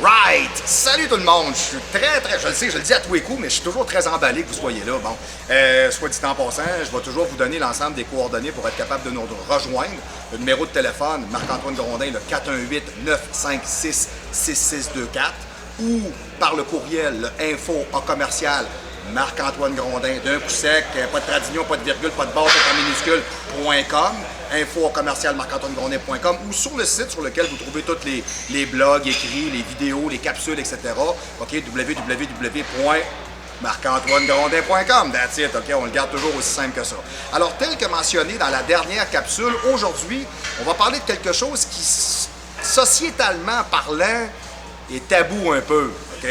Right! Salut tout le monde! Je suis je le sais, je le dis à tous les coups, mais je suis toujours très emballé que vous soyez là. Bon, soit dit en passant, je vais toujours vous donner l'ensemble des coordonnées pour être capable de nous rejoindre. Le numéro de téléphone, Marc-Antoine Grondin, le 418-956-6624, ou par le courriel, le info@commercial Marc-Antoine Grondin, d'un coup sec, pas de tradignon, pas de virgule, pas de barre, pas de minuscule.com, info@commercial-marc-antoine-grondin.com, ou sur le site sur lequel vous trouvez tous les blogs écrits, les vidéos, les capsules, etc. OK, www.marc-antoine-grondin.com. That's it, OK, on le garde toujours aussi simple que ça. Alors, tel que mentionné dans la dernière capsule, aujourd'hui, on va parler de quelque chose qui, sociétalement parlant, est tabou un peu, OK?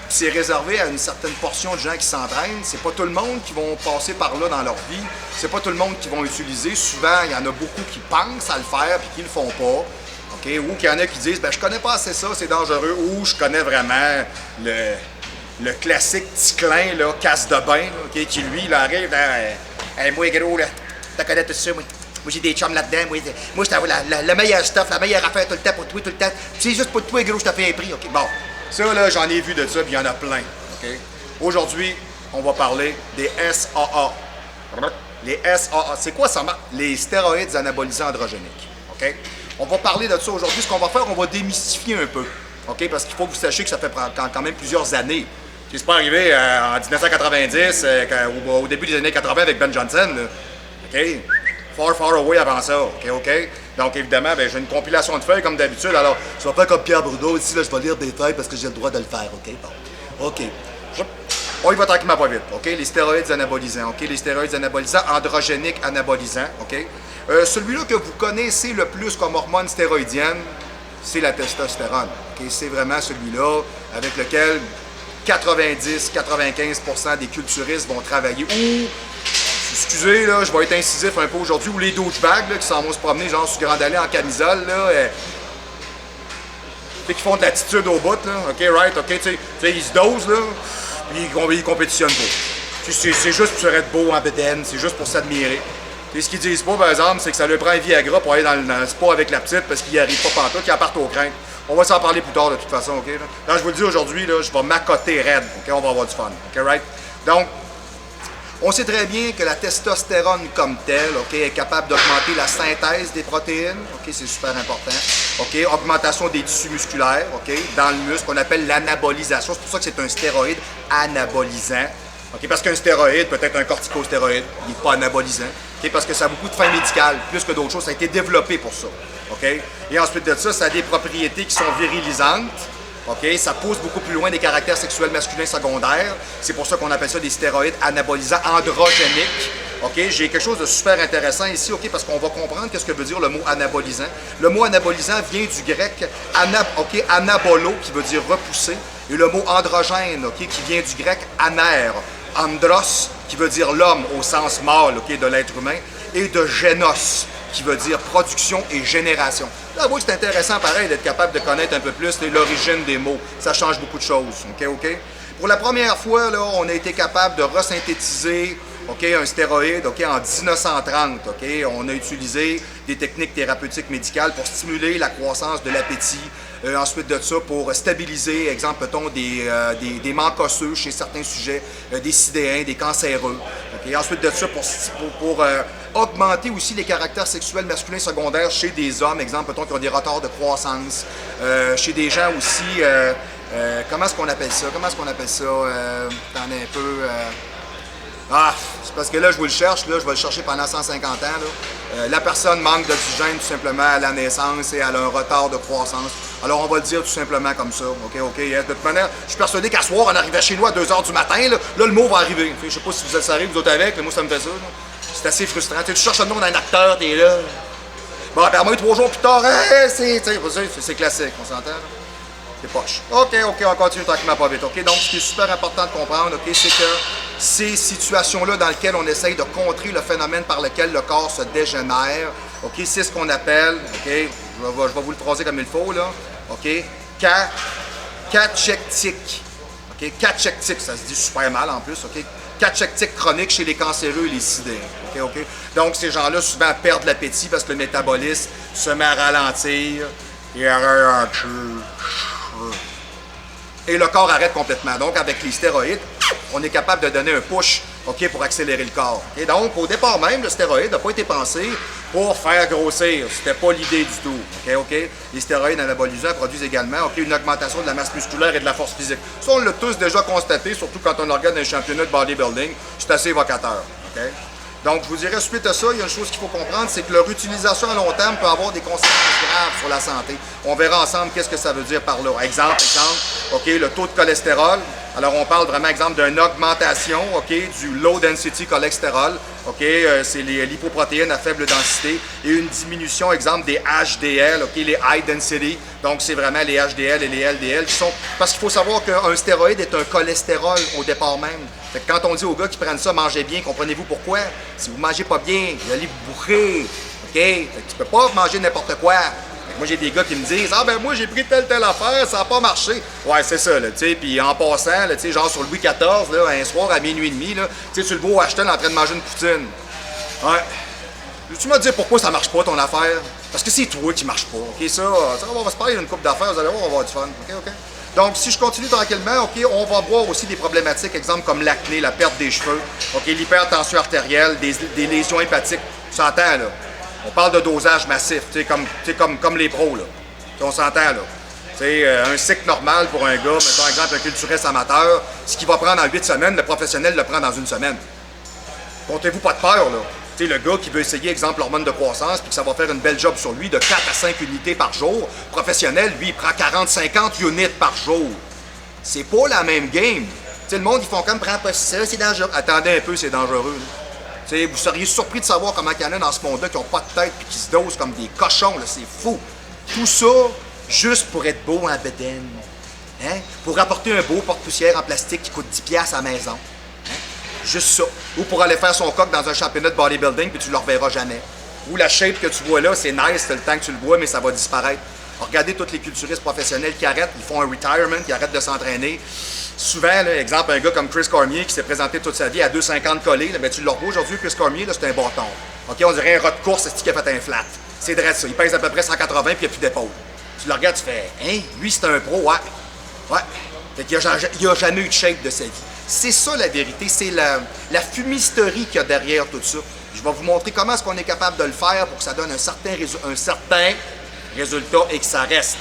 C'est réservé à une certaine portion de gens qui s'entraînent. C'est pas tout le monde qui vont passer par là dans leur vie. C'est pas tout le monde qui vont utiliser. Souvent, il y en a beaucoup qui pensent à le faire puis qui le font pas. OK? Ou qu'il y en a qui disent ben je connais pas assez ça, c'est dangereux. Ou je connais vraiment le classique petit clin, là, casse de bain, là, okay, qui lui, il arrive dans hey, moi gros, là, t'as connais tout ça, moi. Moi, j'ai des chums là-dedans. Moi je t'envoie le meilleur stuff, la meilleure affaire tout le temps pour toi, tout le temps. C'est juste pour toi, gros, je te fais un prix. OK? Bon. Ça, là, j'en ai vu de ça, puis il y en a plein. Okay? Aujourd'hui, on va parler des SAA. Les SAA, c'est quoi ça? Les stéroïdes anabolisants androgéniques. Okay? On va parler de ça aujourd'hui. Ce qu'on va faire, on va démystifier un peu. Okay? Parce qu'il faut que vous sachiez que ça fait quand même plusieurs années. C'est pas arrivé en 1990, au début des années 80 avec Ben Johnson. Là. Okay? Far away avant ça, OK? Donc, évidemment, ben, j'ai une compilation de feuilles, comme d'habitude. Alors, je vais faire comme Pierre Bruno. Ici, là, je vais lire des feuilles parce que j'ai le droit de le faire, OK? Bon. OK. On y va tranquillement pas vite, OK? Les stéroïdes anabolisants, OK? Les stéroïdes anabolisants, androgéniques anabolisants, OK? Celui-là que vous connaissez le plus comme hormone stéroïdienne, c'est la testostérone, OK? C'est vraiment celui-là avec lequel 90-95% des culturistes vont travailler. Ou... Excusez, là, je vais être incisif un peu aujourd'hui, ou les douchebags qui s'en vont se promener genre sur Grande Allée en camisole, là, qui font de l'attitude au bout, là, OK, right, OK, tu sais, ils se dosent, là, puis ils compétitionnent pas. C'est juste pour se être beau en bédaine, c'est juste pour s'admirer. Et ce qu'ils disent pas, par exemple, c'est que ça leur prend un Viagra pour aller dans le spa avec la petite parce qu'ils n'y arrivent pas pantoute, qu'ils en partent aux craintes. On va s'en parler plus tard, de toute façon, OK, là. Là, je vous le dis aujourd'hui, là, je vais m'accoter raide, OK, on va avoir du fun, OK, right? Donc, on sait très bien que la testostérone comme telle, OK, est capable d'augmenter la synthèse des protéines, OK, c'est super important, OK, augmentation des tissus musculaires, OK, dans le muscle, qu'on appelle l'anabolisation. C'est pour ça que c'est un stéroïde anabolisant, OK, parce qu'un stéroïde peut être un corticostéroïde, il n'est pas anabolisant, OK, parce que ça a beaucoup de fins médicales, plus que d'autres choses, ça a été développé pour ça, OK, et ensuite de ça, ça a des propriétés qui sont virilisantes. OK? Ça pousse beaucoup plus loin des caractères sexuels masculins secondaires. C'est pour ça qu'on appelle ça des stéroïdes anabolisants androgéniques. OK? J'ai quelque chose de super intéressant ici, OK? Parce qu'on va comprendre qu'est-ce que veut dire le mot anabolisant. Le mot anabolisant vient du grec anabolo, qui veut dire repousser, et le mot androgène, OK? Qui vient du grec aner, andros, qui veut dire l'homme au sens mâle, OK? De l'être humain, et de génos, qui veut dire production et génération. Là, oui, c'est intéressant, pareil, d'être capable de connaître un peu plus l'origine des mots. Ça change beaucoup de choses, OK? Pour la première fois, là, on a été capable de resynthétiser, OK, un stéroïde, OK, en 1930, OK? On a utilisé des techniques thérapeutiques médicales pour stimuler la croissance de l'appétit. Ensuite de ça, pour stabiliser, exemple, des manques osseux chez certains sujets, des sidéens, des cancéreux. Okay? Ensuite de ça, pour augmenter aussi les caractères sexuels masculins secondaires chez des hommes, exemple, qui ont des retards de croissance, chez des gens aussi, comment est-ce qu'on appelle ça? T'en es un peu... c'est parce que là, je vous le cherche, là, je vais le chercher pendant 150 ans. Là. La personne manque d'oxygène tout simplement à la naissance et elle a un retard de croissance. Alors, on va le dire tout simplement comme ça. OK? De toute manière, je suis persuadé qu'à soir, on arrivait chez nous à 2 h du matin. Là, le mot va arriver. Je sais pas si vous êtes sérieux, vous autres avec, mais moi, ça me fait ça. C'est assez frustrant. Tu cherches le nom d'un acteur, t'es là. Bon, après moi, 3 jours plus tard, c'est classique, on s'entend? Là? C'est poche. OK, on continue tranquillement pas vite. OK, donc, ce qui est super important de comprendre, OK, c'est que ces situations-là dans lesquelles on essaye de contrer le phénomène par lequel le corps se dégénère, OK, c'est ce qu'on appelle, OK, je vais vous le phraser comme il faut, là, OK, cachectique. OK, cachectique, ça se dit super mal en plus, OK, cachectique chronique chez les cancéreux et les sidéens. OK. Donc, ces gens-là, souvent, perdent l'appétit parce que le métabolisme se met à ralentir et à ralentir. Et le corps arrête complètement. Donc, avec les stéroïdes, on est capable de donner un push, OK, pour accélérer le corps. Et donc, au départ même, le stéroïde n'a pas été pensé pour faire grossir. C'était pas l'idée du tout. OK? Les stéroïdes anabolisants produisent également, OK, une augmentation de la masse musculaire et de la force physique. Ça, on l'a tous déjà constaté, surtout quand on regarde un championnat de bodybuilding. C'est assez évocateur. OK? Donc, je vous dirais, suite à ça, il y a une chose qu'il faut comprendre, c'est que leur utilisation à long terme peut avoir des conséquences graves sur la santé. On verra ensemble qu'est-ce que ça veut dire par là. Exemple, OK, le taux de cholestérol. Alors, on parle vraiment, exemple, d'une augmentation, OK, du low density cholestérol. OK, c'est les lipoprotéines à faible densité. Et une diminution, exemple, des HDL, OK, les high density. Donc, c'est vraiment les HDL et les LDL qui sont... Parce qu'il faut savoir qu'un stéroïde est un cholestérol au départ même. Fait que quand on dit aux gars qui prennent ça, mangez bien, comprenez-vous pourquoi? Si vous mangez pas bien, vous allez vous bourrer. OK? Fait que tu peux pas manger n'importe quoi. Fait que moi, j'ai des gars qui me disent: ah ben moi, j'ai pris telle affaire, ça n'a pas marché. Ouais, c'est ça, là, tu sais. Puis en passant, là, tu sais, genre sur Louis XIV, là, un soir à minuit et demi, là, tu sais, tu le vois au Ashton en train de manger une poutine. Ouais. Tu m'as dit pourquoi ça marche pas ton affaire? Parce que c'est toi qui marche pas. OK, ça, on va se parler d'une couple d'affaires, vous allez voir, on va avoir du fun. OK? Donc, si je continue tranquillement, OK, on va voir aussi des problématiques, exemple comme l'acné, la perte des cheveux, OK, l'hypertension artérielle, des lésions hépatiques. Tu s'entends, là? On parle de dosage massif, tu sais, comme les pros, là. T'sais, on s'entend, là. Tu sais, un cycle normal pour un gars, mettons, exemple, un culturiste amateur, ce qu'il va prendre en 8 semaines, le professionnel le prend dans une semaine. Comptez-vous pas de peur, là. Tu sais, le gars qui veut essayer, exemple, l'hormone de croissance, puis que ça va faire une belle job sur lui de 4 à 5 unités par jour, professionnel, lui, il prend 40-50 unités par jour. C'est pas la même game. Tu sais, le monde, ils font comme, prends pas ça, c'est dangereux. Attendez un peu, c'est dangereux. Tu sais, vous seriez surpris de savoir comment il y en a dans ce monde-là qui n'ont pas de tête et qui se dosent comme des cochons, là, c'est fou. Tout ça, juste pour être beau en bedaine. Hein? Pour apporter un beau porte-poussière en plastique qui coûte 10$ à la maison. Juste ça. Ou pour aller faire son coq dans un championnat de bodybuilding, puis tu ne le reverras jamais. Ou la shape que tu vois là, c'est nice, c'est le temps que tu le vois, mais ça va disparaître. Regardez tous les culturistes professionnels qui arrêtent, ils font un retirement, qui arrêtent de s'entraîner. Souvent, là, exemple, un gars comme Chris Cormier qui s'est présenté toute sa vie à 2,50 collés, là, ben, tu le revois aujourd'hui, Chris Cormier, là, c'est un bâton. OK, on dirait un rat de course, c'est qui a fait un flat. C'est vrai ça, il pèse à peu près 180 puis il n'y a plus d'épaule. Tu le regardes, tu fais, hein, lui c'est un pro, ouais. Ouais. Fait qu'il n'a jamais eu de shape de sa vie. C'est ça la vérité, c'est la fumisterie qu'il y a derrière tout ça. Je vais vous montrer comment est-ce qu'on est capable de le faire pour que ça donne un certain résultat et que ça reste.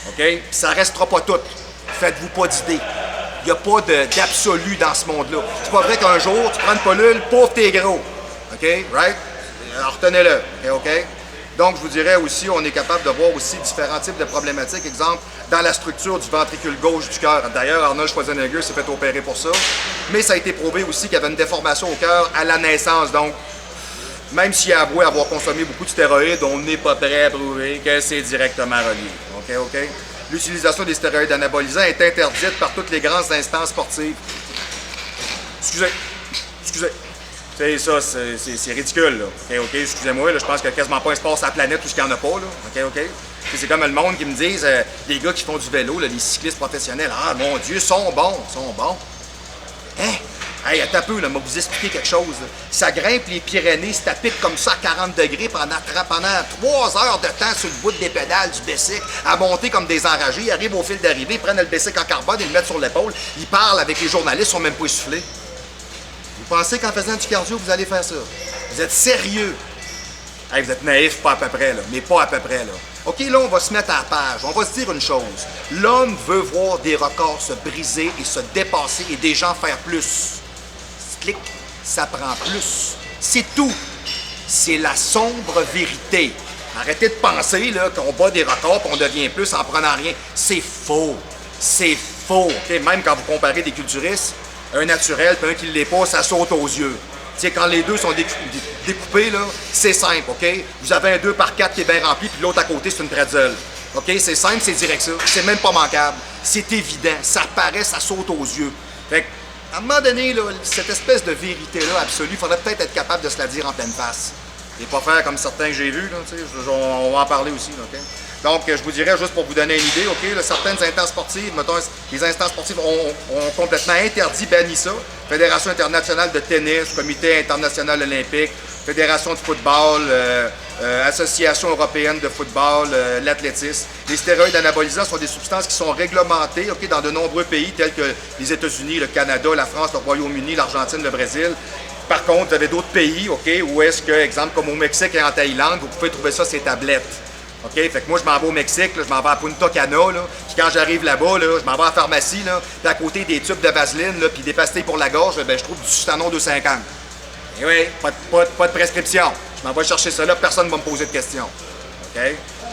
OK? Puis ça restera pas tout. Faites-vous pas d'idées. Il n'y a pas d'absolu dans ce monde-là. C'est pas vrai qu'un jour, tu prends une pilule, pauvre, t'es gros. OK? Right? Alors, retenez-le. OK? Donc, je vous dirais aussi, on est capable de voir aussi différents types de problématiques. Exemple, dans la structure du ventricule gauche du cœur. D'ailleurs, Arnold Schwarzenegger s'est fait opérer pour ça. Mais ça a été prouvé aussi qu'il y avait une déformation au cœur à la naissance. Donc, même s'il a avoué avoir consommé beaucoup de stéroïdes, on n'est pas prêt à prouver que c'est directement relié. OK? L'utilisation des stéroïdes anabolisants est interdite par toutes les grandes instances sportives. Excusez. C'est ça, c'est ridicule, là. OK, excusez-moi, là, je pense qu'il n'y a quasiment pas un sport sur la planète où il n'y en a pas, là. OK. C'est comme le monde qui me disent, les gars qui font du vélo, là, les cyclistes professionnels, ah, mon Dieu, sont bons. Hein? Hey, attends un peu, là, je vais vous expliquer quelque chose. Là. Ça grimpe les Pyrénées, c'est à pic comme ça à 40 degrés pendant 3 heures de temps sur le bout des pédales du bicycle, à monter comme des enragés. Ils arrivent au fil d'arrivée, ils prennent le bicycle en carbone, ils le mettent sur l'épaule, ils parlent avec les journalistes, ils sont même pas essoufflés. Vous pensez qu'en faisant du cardio, vous allez faire ça? Vous êtes sérieux? Hey, vous êtes naïf, pas à peu près, là. Mais pas à peu près, là. OK, là, on va se mettre à la page. On va se dire une chose. L'homme veut voir des records se briser et se dépasser et des gens faire plus. Clic, ça prend plus. C'est tout. C'est la sombre vérité. Arrêtez de penser, là, qu'on bat des records et on devient plus en prenant rien. C'est faux. C'est faux. OK? Même quand vous comparez des culturistes, un naturel puis un qui ne l'est pas, ça saute aux yeux. T'sais, quand les deux sont découpés, là, c'est simple, OK? Vous avez un 2x4 qui est bien rempli, puis l'autre à côté, c'est une pretzel. OK? C'est simple, c'est direct ça. C'est même pas manquable. C'est évident. Ça paraît, ça saute aux yeux. Fait à un moment donné, là, cette espèce de vérité-là absolue, il faudrait peut-être être capable de se la dire en pleine face. Et pas faire comme certains que j'ai vus, là, on va en parler aussi, là, OK? Donc, je vous dirais, juste pour vous donner une idée, OK, là, certaines instances sportives, mettons, les instances sportives ont complètement interdit, banni ça. Fédération internationale de tennis, Comité international olympique, Fédération de football, Association européenne de football, l'athlétisme. Les stéroïdes anabolisants sont des substances qui sont réglementées dans de nombreux pays tels que les États-Unis, le Canada, la France, le Royaume-Uni, l'Argentine, le Brésil. Par contre, vous avez d'autres pays où est-ce que, exemple comme au Mexique et en Thaïlande, vous pouvez trouver ça sur ces tablettes. Fait que moi, je m'en vais au Mexique, là, je m'en vais à Punta Cana, là, puis quand j'arrive là-bas, là, je m'en vais à la pharmacie, là, puis à côté des tubes de vaseline, là, puis des pastilles pour la gorge, ben, je trouve du Sustanon 250. Et oui, pas de prescription. Je m'en vais chercher ça là, personne ne va me poser de questions.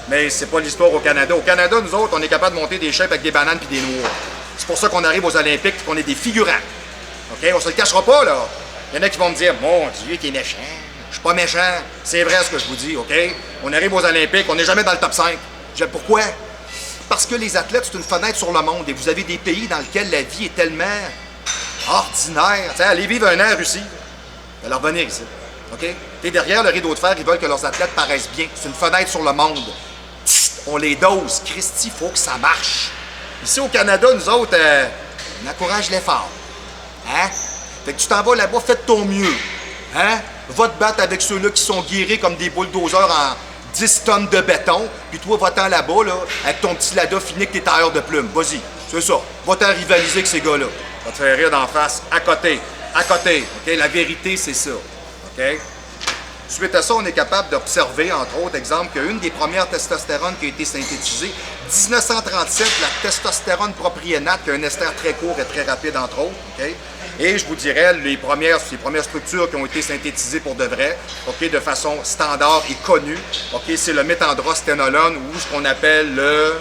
Mais c'est pas l'histoire au Canada. Au Canada, nous autres, on est capable de monter des chèvres avec des bananes puis des noix. C'est pour ça qu'on arrive aux Olympiques et qu'on est des figurants. On se le cachera pas, là. Il y en a qui vont me dire, mon Dieu, t'es méchant. Je suis pas méchant. C'est vrai ce que je vous dis, On arrive aux Olympiques, on n'est jamais dans le top 5. Pourquoi? Parce que les athlètes, c'est une fenêtre sur le monde et vous avez des pays dans lesquels la vie est tellement ordinaire. T'sais, allez vivre un an en Russie, allez revenir ici. T'es derrière le rideau de fer, ils veulent que leurs athlètes paraissent bien. C'est une fenêtre sur le monde. On les dose. Christy, faut que ça marche. Ici au Canada, nous autres, on encourage l'effort. Fait que tu t'en vas là-bas, fais de ton mieux. Va te battre avec ceux-là qui sont guéris comme des bulldozers en 10 tonnes de béton, puis toi, va-t'en là-bas, là, avec ton petit Lada fini que t'es tailleur de plumes. Vas-y, c'est ça. Va-t'en rivaliser avec ces gars-là. Va te faire rire d'en face, à côté. À côté. La vérité, c'est ça. Suite à ça, on est capable d'observer, entre autres, exemple, qu'une des premières testostérones qui a été synthétisée, 1937, la testostérone propionate, qui a un ester très court et très rapide, entre autres. Et je vous dirais, les premières structures qui ont été synthétisées pour de vrai, de façon standard et connue, c'est le méthandrosténolone ou ce qu'on appelle le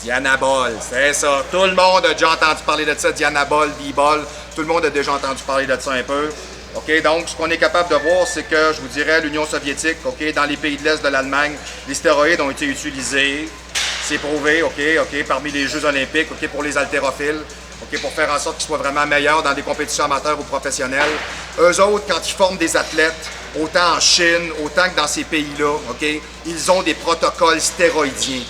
dianabol. C'est ça. Tout le monde a déjà entendu parler de ça, dianabol, dibol. Tout le monde a déjà entendu parler de ça un peu. Donc, ce qu'on est capable de voir, c'est que, je vous dirais, l'Union soviétique, dans les pays de l'Est de l'Allemagne, les stéroïdes ont été utilisés. C'est prouvé, parmi les Jeux olympiques, pour les haltérophiles, pour faire en sorte qu'ils soient vraiment meilleurs dans des compétitions amateurs ou professionnelles. Eux autres, quand ils forment des athlètes, autant en Chine, autant que dans ces pays-là, ils ont des protocoles stéroïdiens.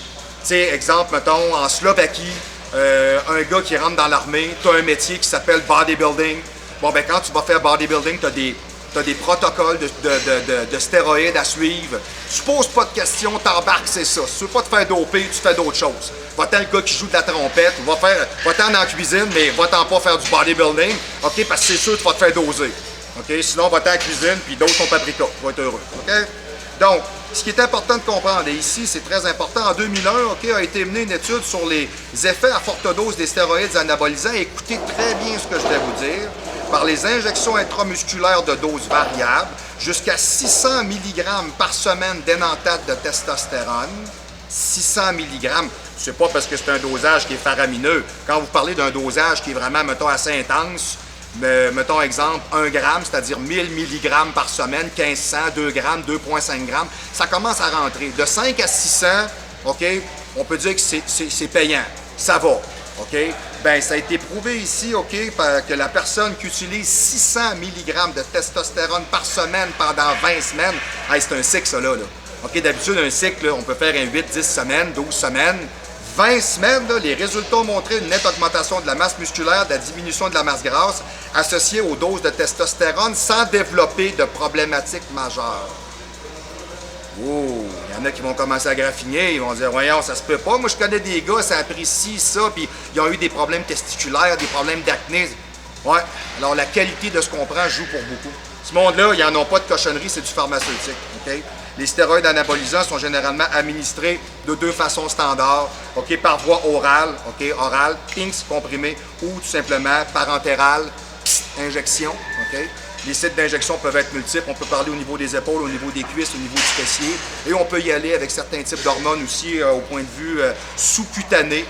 Exemple, mettons, en Slovaquie, un gars qui rentre dans l'armée, tu as un métier qui s'appelle bodybuilding. Bon, ben quand tu vas faire bodybuilding, tu as des protocoles de stéroïdes à suivre. Tu poses pas de questions, t'embarques, c'est ça. Si tu veux pas te faire doper, tu fais d'autres choses. Va-t'en le gars qui joue de la trompette, va-t'en dans la cuisine, mais va-t'en pas faire du bodybuilding, parce que c'est sûr que tu vas te faire doser. Sinon, va-t'en à la cuisine, puis d'autres sont paprika. Tu vas être heureux. Donc, ce qui est important de comprendre, et ici c'est très important, en 2001, a été menée une étude sur les effets à forte dose des stéroïdes anabolisants. Écoutez très bien ce que je vais vous dire. Par les injections intramusculaires de doses variables, jusqu'à 600 mg par semaine d'énanthate de testostérone. 600 mg, c'est pas parce que c'est un dosage qui est faramineux. Quand vous parlez d'un dosage qui est vraiment, mettons, assez intense, mettons exemple 1 gramme, c'est-à-dire 1000 mg par semaine, 1500, 2 grammes, 2,5 grammes, ça commence à rentrer. De 5 à 600, on peut dire que c'est payant. Ça va. Ben, ça a été prouvé ici, que la personne qui utilise 600 mg de testostérone par semaine pendant 20 semaines, c'est un cycle, ça, là. D'habitude, un cycle, on peut faire un 8, 10 semaines, 12 semaines. 20 semaines, les résultats ont montré une nette augmentation de la masse musculaire, de la diminution de la masse grasse associée aux doses de testostérone sans développer de problématiques majeures. Oh, il y en a qui vont commencer à graffiner, ils vont dire « Voyons, ça se peut pas. Moi, je connais des gars, ça a pris ci, ça, puis ils ont eu des problèmes testiculaires, des problèmes d'acné. » Ouais, alors la qualité de ce qu'on prend joue pour beaucoup. Ce monde-là, ils n'en ont pas de cochonnerie, c'est du pharmaceutique. Les stéroïdes anabolisants sont généralement administrés de 2 façons standards, par voie orale, orale, pinks comprimé, ou tout simplement parentérale, injection. Les sites d'injection peuvent être multiples. On peut parler au niveau des épaules, au niveau des cuisses, au niveau du fessier. Et on peut y aller avec certains types d'hormones aussi au point de vue sous-cutané.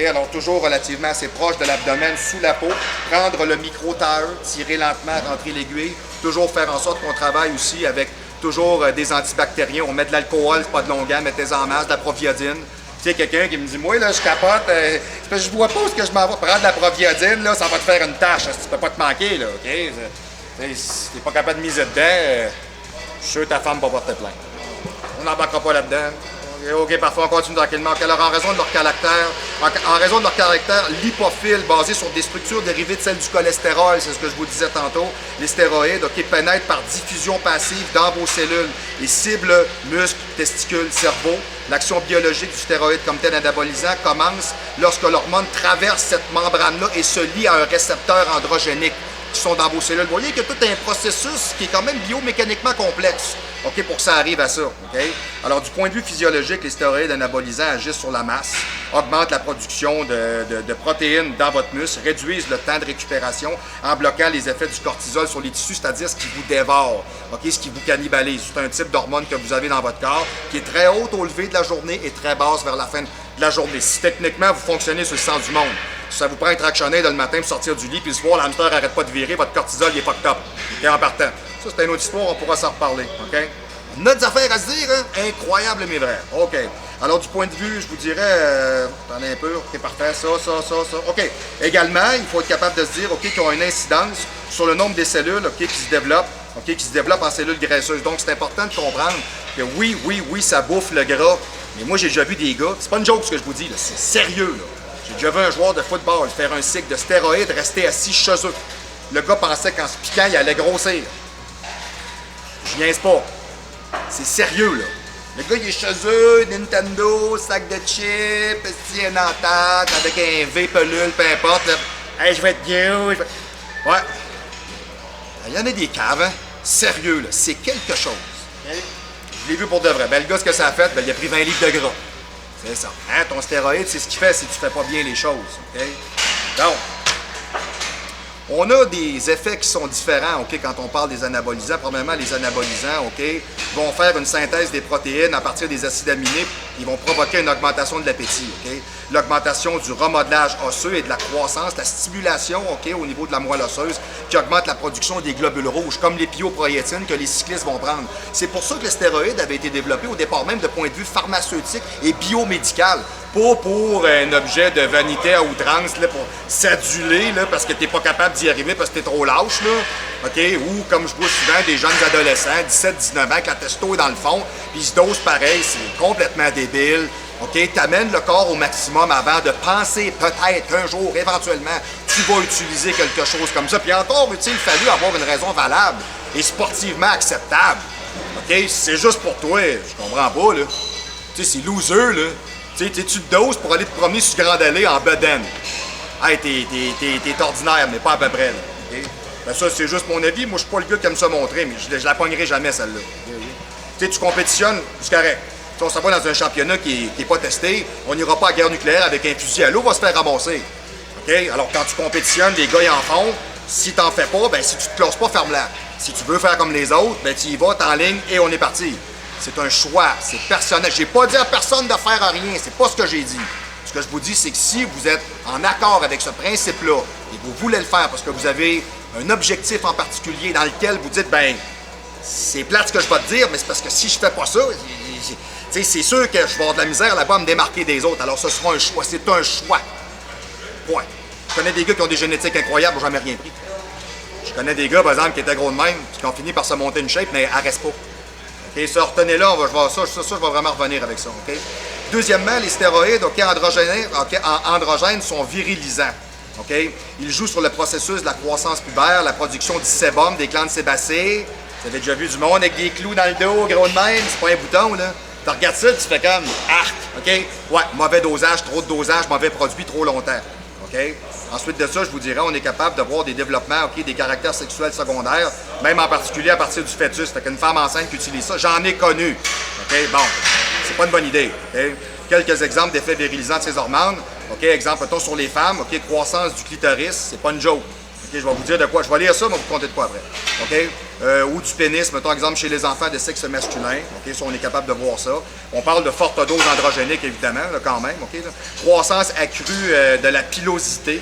Alors toujours relativement assez proche de l'abdomen, sous la peau. Prendre le micro-tailleur, tirer lentement, rentrer l'aiguille. Toujours faire en sorte qu'on travaille aussi avec toujours des antibactériens. On met de l'alcool, c'est pas de longueur, mettez en masse, de la proviodine. Tu sais, quelqu'un qui me dit, moi, là, je capote, c'est parce que je vois pas où est-ce que je m'en vais. Prendre de la proviodine, là, ça va te faire une tâche. Tu peux pas te manquer, là, si t'es pas capable de miser dedans, je suis sûr que ta femme va porter plainte. On n'embarquera pas là-dedans. OK, parfois on continue tranquillement. OK, alors en raison de leur caractère lipophile, basé sur des structures dérivées de celles du cholestérol, c'est ce que je vous disais tantôt, les stéroïdes, OK, pénètrent par diffusion passive dans vos cellules et ciblent muscles, testicules, cerveau. L'action biologique du stéroïde comme tel anabolisant commence lorsque l'hormone traverse cette membrane-là et se lie à un récepteur androgénique qui sont dans vos cellules. Vous voyez qu'il y a tout un processus qui est quand même biomécaniquement complexe, OK, pour que ça arrive à ça, OK? Alors, du point de vue physiologique, les stéroïdes anabolisants agissent sur la masse, augmentent la production de protéines dans votre muscle, réduisent le temps de récupération en bloquant les effets du cortisol sur les tissus, c'est-à-dire ce qui vous dévore, OK, ce qui vous cannibalise. C'est un type d'hormone que vous avez dans votre corps qui est très haute au lever de la journée et très basse vers la fin de la journée. Si techniquement, vous fonctionnez sur le sens du monde, si ça vous prend un tractionnaire le matin pour sortir du lit, puis le soir, l'hamster n'arrête pas de virer, votre cortisol, il est pas top. Et en partant. Ça, c'est une autre histoire, on pourra s'en reparler. OK? On a des affaires à se dire, hein? Incroyable mais vrai. OK. Alors, du point de vue, je vous dirais, attendez un peu, OK, parfait, ça. OK. Également, il faut être capable de se dire, OK, qu'ils ont une incidence sur le nombre des cellules, OK, qui se développent en cellules graisseuses. Donc, c'est important de comprendre que oui, ça bouffe le gras. Mais moi, j'ai déjà vu des gars, c'est pas une joke ce que je vous dis, là, c'est sérieux, là. J'ai déjà vu un joueur de football faire un cycle de stéroïdes, rester assis chez eux. Le gars pensait qu'en se piquant, il allait grossir. Je niaise pas. C'est sérieux, là. Le gars, il est chez eux, Nintendo, sac de chips, petit en entente, avec un V pelule, peu importe. Là. Hey, je vais être bien. Ouais. Il y en a des caves, hein. Sérieux, là. C'est quelque chose. Okay? Je l'ai vu pour de vrai. Ben, le gars, ce que ça a fait, ben, il a pris 20 livres de gras. C'est ça. Hein? Ton stéroïde, c'est ce qu'il fait si tu fais pas bien les choses. OK? Donc, on a des effets qui sont différents, OK, quand on parle des anabolisants. Premièrement, les anabolisants, OK, vont faire une synthèse des protéines à partir des acides aminés. Ils vont provoquer une augmentation de l'appétit, OK? L'augmentation du remodelage osseux et de la croissance, la stimulation, OK, au niveau de la moelle osseuse, qui augmente la production des globules rouges, comme l'épioproïétine que les cyclistes vont prendre. C'est pour ça que le stéroïde avait été développé au départ même de point de vue pharmaceutique et biomédical. Pas pour un objet de vanité à outrance, là, pour s'aduler, là, parce que t'es pas capable d'y arriver parce que t'es trop lâche, là. OK? Ou, comme je vois souvent, des jeunes adolescents, 17-19 ans, que la testo est dans le fond, puis ils se dosent pareil, c'est complètement débile. OK? T'amènes le corps au maximum avant de penser peut-être qu'un jour, éventuellement, tu vas utiliser quelque chose comme ça. Puis encore, il fallu avoir une raison valable et sportivement acceptable. OK? C'est juste pour toi, je comprends pas, là. Tu sais, c'est loser, là. Tu te doses pour aller te promener sur Grande Allée en bedaine. Hey, t'es ordinaire, mais pas à peu près, là. Okay? Ben ça, c'est juste mon avis. Moi, je suis pas le gars qui aime ça montrer, mais je la pognerai jamais, celle-là. Okay? Tu compétitionnes, c'est correct. T'sais, on s'en va dans un championnat qui est pas testé. On n'ira pas à guerre nucléaire avec un fusil à l'eau, on va se faire ramasser. OK? Alors, quand tu compétitionnes, les gars, ils en font. Si t'en fais pas, ben si tu te classes pas, ferme-la. Si tu veux faire comme les autres, ben tu y vas, t'es en ligne et on est parti. C'est un choix, c'est personnel. J'ai pas dit à personne de faire rien, c'est pas ce que j'ai dit. Ce que je vous dis, c'est que si vous êtes en accord avec ce principe-là et que vous voulez le faire parce que vous avez un objectif en particulier dans lequel vous dites, ben, c'est plate ce que je vais te dire, mais c'est parce que si je fais pas ça, c'est sûr que je vais avoir de la misère là-bas à me démarquer des autres. Alors ce sera un choix, c'est un choix. Point. Je connais des gars qui ont des génétiques incroyables, j'ai jamais rien pris. Je connais des gars, par exemple, qui étaient gros de même, qui ont fini par se monter une shape, mais elles restent pas. OK, ça, retenez-là, je vais vraiment revenir avec ça, OK? Deuxièmement, les stéroïdes, OK, androgènes sont virilisants, OK? Ils jouent sur le processus de la croissance pubaire, la production du sébum, des glandes sébacées. Vous avez déjà vu du monde avec des clous dans le dos, gros de même, c'est pas un bouton, là. Tu regardes ça, tu fais comme arc, OK? Ouais, mauvais dosage, trop de dosage, mauvais produit, trop longtemps, OK? Ensuite de ça, je vous dirais, on est capable de voir des développements, OK, des caractères sexuels secondaires, même en particulier à partir du fœtus. Fait qu'une femme enceinte qui utilise ça, j'en ai connu. OK, bon, c'est pas une bonne idée. OK? Quelques exemples d'effets virilisants de ces hormones. OK, exemple, mettons sur les femmes, OK, croissance du clitoris, c'est pas une joke. OK, je vais vous dire de quoi, je vais lire ça, mais vous comptez de quoi après. OK? Ou du pénis, mettons exemple chez les enfants de sexe masculin. OK, ça, on est capable de voir ça. On parle de forte dose androgénique, évidemment, là, quand même. OK? Là. Croissance accrue de la pilosité.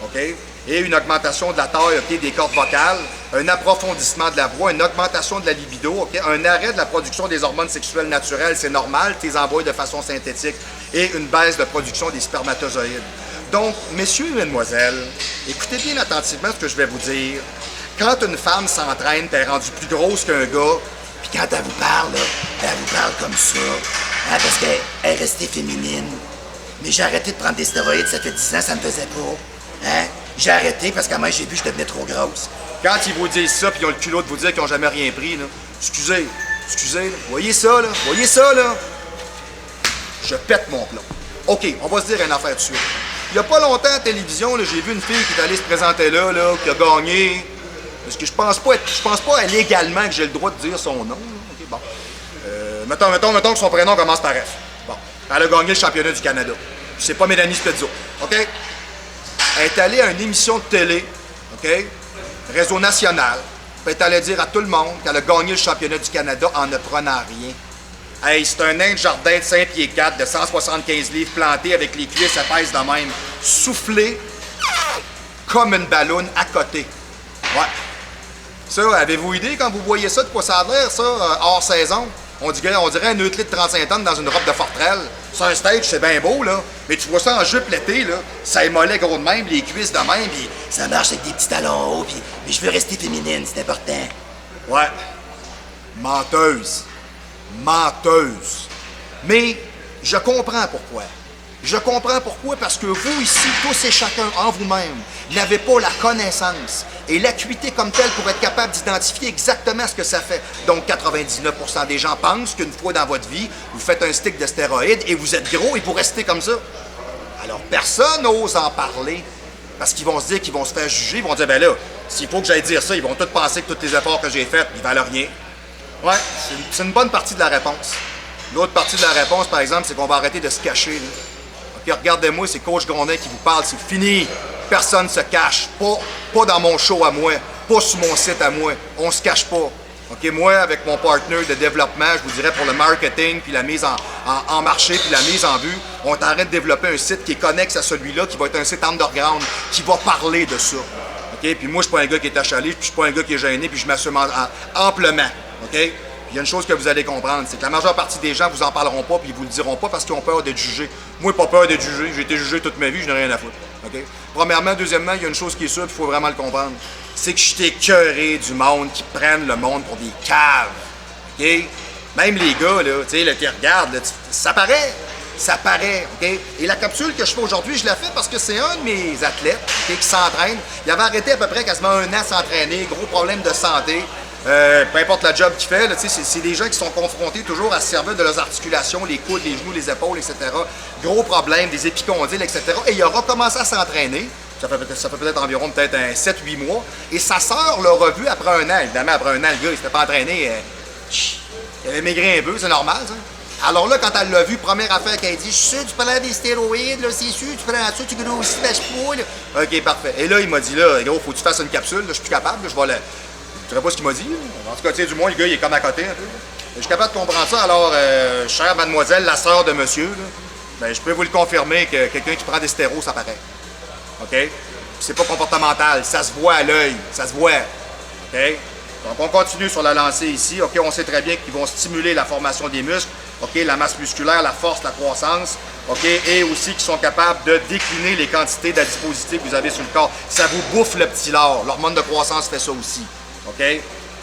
OK? Et une augmentation de la taille, OK, des cordes vocales, un approfondissement de la voix, une augmentation de la libido, OK? Un arrêt de la production des hormones sexuelles naturelles, c'est normal, tu les envoies de façon synthétique, et une baisse de production des spermatozoïdes. Donc, messieurs et mesdemoiselles, écoutez bien attentivement ce que je vais vous dire. Quand une femme s'entraîne, elle est rendue plus grosse qu'un gars, puis quand elle vous parle, là, elle vous parle comme ça. Ah, parce qu'elle est restée féminine. Mais j'ai arrêté de prendre des stéroïdes, ça fait 10 ans, ça me faisait pas. Hein? J'ai arrêté parce qu'à moi, j'ai vu que je devenais trop grosse. Quand ils vous disent ça, puis ils ont le culot de vous dire qu'ils n'ont jamais rien pris, là, excusez, là, voyez ça, là, je pète mon plomb. OK, on va se dire une affaire tout de suite. Il y a pas longtemps à la télévision, là, j'ai vu une fille qui est allée se présenter là, qui a gagné. Parce que je pense pas légalement que j'ai le droit de dire son nom. Là. OK, bon. Mettons que son prénom commence par F. Bon. Elle a gagné le championnat du Canada. C'est pas Mélanie Spezzo. OK? Elle est allée à une émission de télé, OK? Réseau national. Puis elle est allée dire à tout le monde qu'elle a gagné le championnat du Canada en ne prenant rien. Hey, c'est un nain de jardin de 5 pieds 4, de 175 livres, planté avec les cuisses à pèse de même, soufflé comme une balloune à côté. Ouais. Ça, avez-vous idée quand vous voyez ça, de quoi ça a l'air, ça, hors saison? On dirait un eutelet de 35 tonnes dans une robe de forterelle. Sur un stage, c'est bien beau, là. Mais tu vois ça en jupe l'été, là. Ça émolait gros de même, les cuisses de même, pis ça marche avec des petits talons hauts, pis mais je veux rester féminine, c'est important. Ouais. Menteuse. Mais je comprends pourquoi. Je comprends pourquoi, parce que vous, ici, tous et chacun, en vous-même, n'avez pas la connaissance et l'acuité comme telle pour être capable d'identifier exactement ce que ça fait. Donc, 99% des gens pensent qu'une fois dans votre vie, vous faites un stick de stéroïdes et vous êtes gros et vous restez comme ça. Alors, personne n'ose en parler parce qu'ils vont se dire qu'ils vont se faire juger. Ils vont dire, ben là, s'il faut que j'aille dire ça, ils vont tous penser que tous les efforts que j'ai faits, ils valent rien. Ouais, c'est une bonne partie de la réponse. L'autre partie de la réponse, par exemple, c'est qu'on va arrêter de se cacher. Là. Puis regardez-moi, c'est Coach Grondin qui vous parle, c'est fini. Personne ne se cache. Pas dans mon show à moi, pas sur mon site à moi. On se cache pas. OK, moi, avec mon partner de développement, je vous dirais pour le marketing, puis la mise en marché, puis la mise en vue, on est en train de développer un site qui est connexe à celui-là, qui va être un site underground, qui va parler de ça. OK, puis moi, je suis pas un gars qui est achalé, puis je suis pas un gars qui est gêné, puis je m'assume amplement. OK? Il y a une chose que vous allez comprendre, c'est que la majeure partie des gens vous en parleront pas puis ils vous le diront pas parce qu'ils ont peur d'être jugés. Moi, pas peur d'être jugé. J'ai été jugé toute ma vie, je n'ai rien à foutre. OK? Premièrement, deuxièmement, il y a une chose qui est sûre, il faut vraiment le comprendre. C'est que je suis écœuré du monde qui prennent le monde pour des caves. OK? Même les gars, là, tu sais, qui regardent, là, ça paraît. Ça paraît, OK? Et la capsule que je fais aujourd'hui, je la fais parce que c'est un de mes athlètes, OK, qui s'entraîne. Il avait arrêté à peu près quasiment 1 an à s'entraîner, gros problème de santé. Peu importe la job qu'il fait, c'est des gens qui sont confrontés toujours à se servir de leurs articulations, les coudes, les genoux, les épaules, etc. Gros problème, des épicondyles, etc. Et il a recommencé à s'entraîner. Ça fait peut-être environ 7-8 mois. Et sa sœur l'a revu après 1 an. Évidemment, après 1 an, le gars, il s'était pas entraîné. Il avait maigri un peu, c'est normal, ça. Alors là, quand elle l'a vu, première affaire qu'elle dit, je suis sûr, tu prends des stéroïdes, là, c'est sûr, tu prends ça, tu grossis, lâche pas, là. OK, parfait. Et là, il m'a dit, là, gros, faut que tu fasses une capsule, là, je suis plus capable, là, je vais le. Je ne sais pas ce qu'il m'a dit. En tout cas, tu sais, du moins, le gars, il est comme à côté un peu. Je suis capable de comprendre ça. Alors, chère mademoiselle, la sœur de monsieur, là, ben, je peux vous le confirmer que quelqu'un qui prend des stéros, ça paraît. OK? C'est pas comportemental. Ça se voit à l'œil. Ça se voit. OK? Donc, on continue sur la lancée ici. OK? On sait très bien qu'ils vont stimuler la formation des muscles. OK? La masse musculaire, la force, la croissance. OK? Et aussi qu'ils sont capables de décliner les quantités d'adiposité que vous avez sur le corps. Ça vous bouffe le petit lard. L'hormone de croissance fait ça aussi. OK?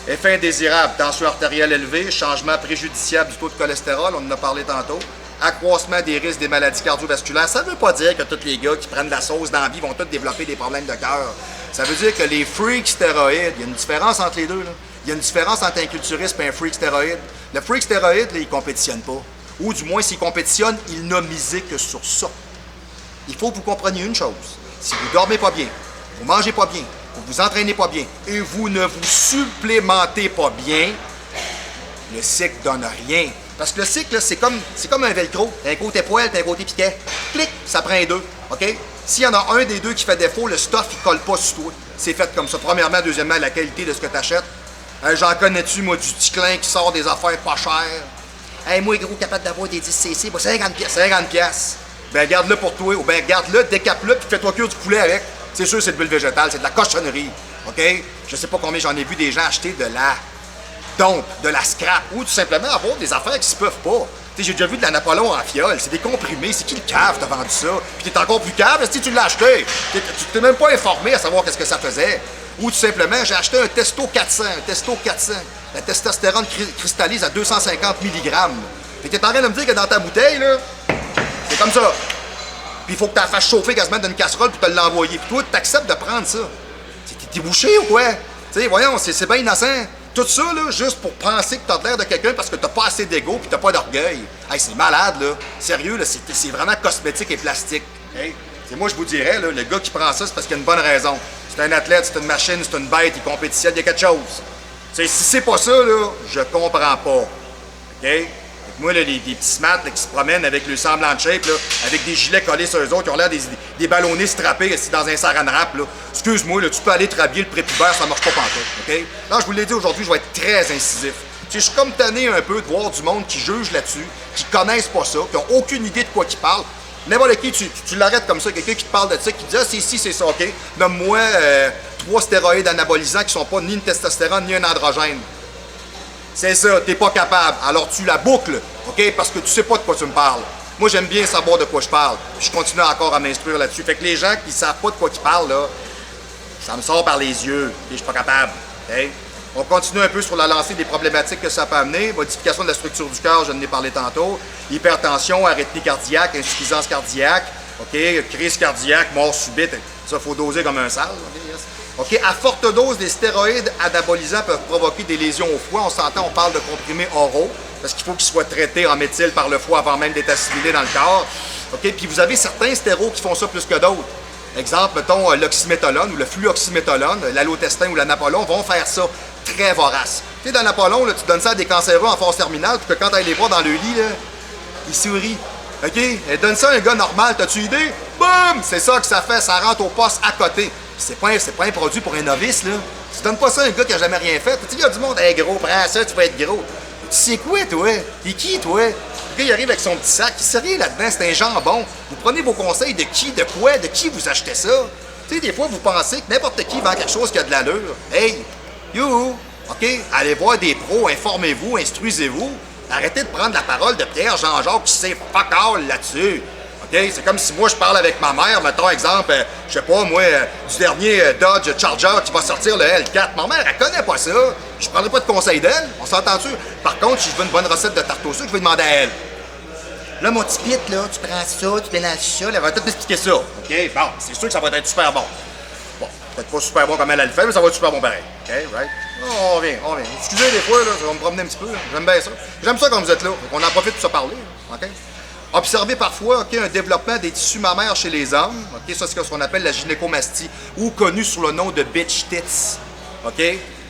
Effet indésirable, tension artérielle élevée, changement préjudiciable du taux de cholestérol, on en a parlé tantôt, accroissement des risques des maladies cardiovasculaires. Ça ne veut pas dire que tous les gars qui prennent de la sauce dans la vie vont tous développer des problèmes de cœur. Ça veut dire que les freaks stéroïdes, il y a une différence entre les deux. Là. Il y a une différence entre un culturiste et un freak stéroïde. Le freak stéroïde, là, il ne compétitionne pas. Ou du moins, s'il compétitionne, il n'a misé que sur ça. Il faut que vous compreniez une chose. Si vous ne dormez pas bien, vous ne mangez pas bien, vous vous entraînez pas bien et vous ne vous supplémentez pas bien, le cycle donne rien. Parce que le cycle, c'est comme un velcro. T'as un côté poêle, t'as un côté piquet. Clic, ça prend 2. OK? S'il y en a un des deux qui fait défaut, le stuff, il colle pas sur toi. C'est fait comme ça. Premièrement, deuxièmement, la qualité de ce que tu achètes. J'en connais-tu, moi, du ticlin qui sort des affaires pas chères. Hey, moi, gros, capable d'avoir des 10cc, bah, 50 pièces. 50 pièces. Ben, garde-le pour toi. Ou ben, garde-le, décape-le, puis fais-toi cuire du poulet avec. C'est sûr, c'est de l'huile végétale, c'est de la cochonnerie, OK? Je sais pas combien j'en ai vu des gens acheter de la dompe, de la scrap, ou tout simplement avoir des affaires qui se peuvent pas. Tu sais, j'ai déjà vu de la Napoléon en fiole, c'est des comprimés, c'est qui le cave t'a vendu ça? Puis t'es encore plus cave, si tu l'as acheté. Tu t'es même pas informé à savoir qu'est-ce que ça faisait. Ou tout simplement, j'ai acheté un Testo 400, La testostérone cristallise à 250 mg. Fait que t'es en train de me dire que dans ta bouteille, là, c'est comme ça. Puis il faut que tu la fasses chauffer quasiment d'une casserole pour te l'envoyer. Puis toi, tu acceptes de prendre ça. T'es bouché ou quoi? Tu sais, voyons, c'est bien innocent. Tout ça, là, juste pour penser que t'as l'air de quelqu'un parce que t'as pas assez d'ego puis t'as pas d'orgueil. Hey, c'est malade, là. Sérieux, là, c'est vraiment cosmétique et plastique. Hey, moi, je vous dirais, là, le gars qui prend ça, c'est parce qu'il y a une bonne raison. C'est un athlète, c'est une machine, c'est une bête, il compétitionne, il y a quelque chose. T'sais, si c'est pas ça, là, je comprends pas. OK? Moi, là, les petits smats là, qui se promènent avec le semblant de shape, là, avec des gilets collés sur eux autres, qui ont l'air des ballonnés strappés dans un saran wrap, là. Excuse-moi, là, tu peux aller te rhabiller le prépubère, ça marche pas pantoute, OK? Là, je vous l'ai dit aujourd'hui, je vais être très incisif. Je suis comme tanné un peu de voir du monde qui juge là-dessus, qui connaissent pas ça, qui ont aucune idée de quoi qu'ils parlent. N'importe qui, tu l'arrêtes comme ça, quelqu'un qui te parle de ça, qui te dit « Ah, c'est ici, c'est ça, OK? Nomme-moi 3 stéroïdes anabolisants qui sont pas ni une testostérone ni un androgène. » C'est ça, t'es pas capable. Alors tu la boucles, OK? Parce que tu sais pas de quoi tu me parles. Moi, j'aime bien savoir de quoi je parle. Puis je continue encore à m'instruire là-dessus. Fait que les gens qui savent pas de quoi ils parlent, là, ça me sort par les yeux. Et je suis pas capable. OK? On continue un peu sur la lancée des problématiques que ça peut amener. Modification de la structure du cœur, je en ai parlé tantôt. Hypertension, arythmie cardiaque, insuffisance cardiaque. OK? Crise cardiaque, mort subite. Ça, faut doser comme un sale. OK? À forte dose, les stéroïdes anabolisants peuvent provoquer des lésions au foie. On s'entend, on parle de comprimés oraux, parce qu'il faut qu'ils soient traités en méthyle par le foie avant même d'être assimilés dans le corps. OK? Puis vous avez certains stéros qui font ça plus que d'autres. Exemple, mettons, l'oxymétolone ou le fluoxymétolone, l'allotestin ou l'anapolon vont faire ça très vorace. Tu sais, dans l'anapolon, tu donnes ça à des cancéreux en phase terminale, puis que quand tu les voir dans le lit, là, ils sourient. OK? Et donne ça à un gars normal, t'as-tu idée? Boum! C'est ça que ça fait, ça rentre au poste à côté. C'est pas un produit pour un novice, là. Tu donnes pas ça à un gars qui a jamais rien fait. Tu sais, il y a du monde, hey gros, prends ça, tu vas être gros. Tu sais quoi, toi? T'es qui, toi? Le gars, il arrive avec son petit sac, il sait rien là-dedans, c'est un jambon. Vous prenez vos conseils de qui, de quoi, de qui vous achetez ça? Tu sais, des fois, vous pensez que n'importe qui vend quelque chose qui a de l'allure. Hey, you, OK? Allez voir des pros, informez-vous, instruisez-vous. Arrêtez de prendre la parole de Pierre Jean-Jacques qui sait fuck all là-dessus. OK? C'est comme si moi, je parle avec ma mère, mettons exemple, je sais pas, moi, du dernier Dodge Charger qui va sortir le L4. Ma mère, elle connaît pas ça. Je prendrai pas de conseil d'elle. On s'entend-tu? Par contre, si je veux une bonne recette de tarte au sucre, je vais demander à elle. Là, mon petit pit, là, tu prends ça, tu mélanges ça, elle va tout t'expliquer ça. OK? Bon, c'est sûr que ça va être super bon. Bon, peut-être pas super bon comme elle le fait, mais ça va être super bon pareil. OK? Right? Oh, on revient. Excusez des fois, là, ça va me promener un petit peu. J'aime bien ça. J'aime ça quand vous êtes là. On en profite pour se parler. OK? Observer parfois un développement des tissus mammaires chez les hommes. OK? Ça, c'est ce qu'on appelle la gynécomastie, ou connu sous le nom de bitch tits. OK?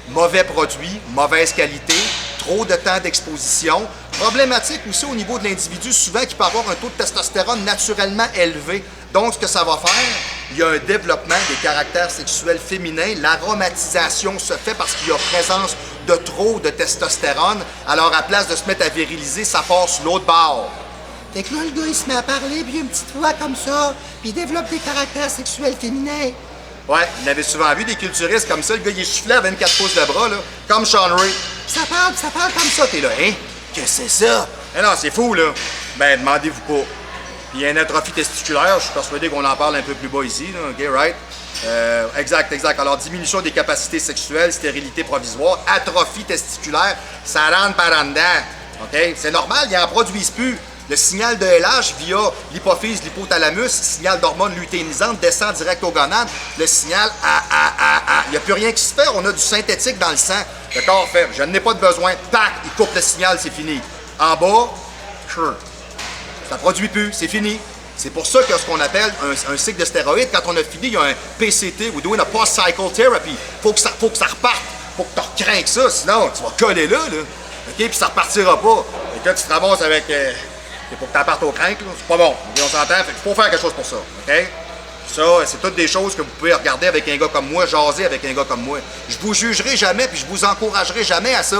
Mauvais produit, mauvaise qualité, trop de temps d'exposition. Problématique aussi au niveau de l'individu, souvent qui peut avoir un taux de testostérone naturellement élevé. Donc, ce que ça va faire, il y a un développement des caractères sexuels féminins. L'aromatisation se fait parce qu'il y a présence de trop de testostérone. Alors, à place de se mettre à viriliser, ça passe l'autre bord. Fait que là, le gars, il se met à parler, puis il a une petite voix comme ça, puis il développe des caractères sexuels féminins. Ouais, il avait souvent vu des culturistes comme ça. Le gars, il est soufflé à 24 pouces de bras, là, comme Sean Ray. Ça parle comme ça. T'es là, hein? Que c'est ça? Eh non, c'est fou, là. Ben, demandez-vous pas. Puis il y a une atrophie testiculaire, je suis persuadé qu'on en parle un peu plus bas ici, là, OK, right? Exact. Alors, diminution des capacités sexuelles, stérilité provisoire, atrophie testiculaire, ça rentre par en dedans, OK? C'est normal, ils n'en produisent plus. Le signal de LH via l'hypophyse, l'hypothalamus, signal d'hormones lutéinisantes, descend direct aux gonades. Le signal, il n'y a plus rien qui se fait, on a du synthétique dans le sang. Le corps fait, je n'ai pas de besoin, tac, il coupe le signal, c'est fini. En bas, ça ne produit plus, c'est fini. C'est pour ça qu'il y a ce qu'on appelle un cycle de stéroïdes. Quand on a fini, il y a un PCT, we're doing a post-cycle therapy. Faut que ça reparte, faut que tu recrains ça, sinon tu vas coller là. OK, puis ça repartira pas. Et quand tu te ramasses avec... c'est pour que tu partes au crank, là. C'est pas bon. On s'entend, il faut faire quelque chose pour ça. OK? Ça, c'est toutes des choses que vous pouvez regarder avec un gars comme moi, jaser avec un gars comme moi. Je vous jugerai jamais, puis je vous encouragerai jamais à ça.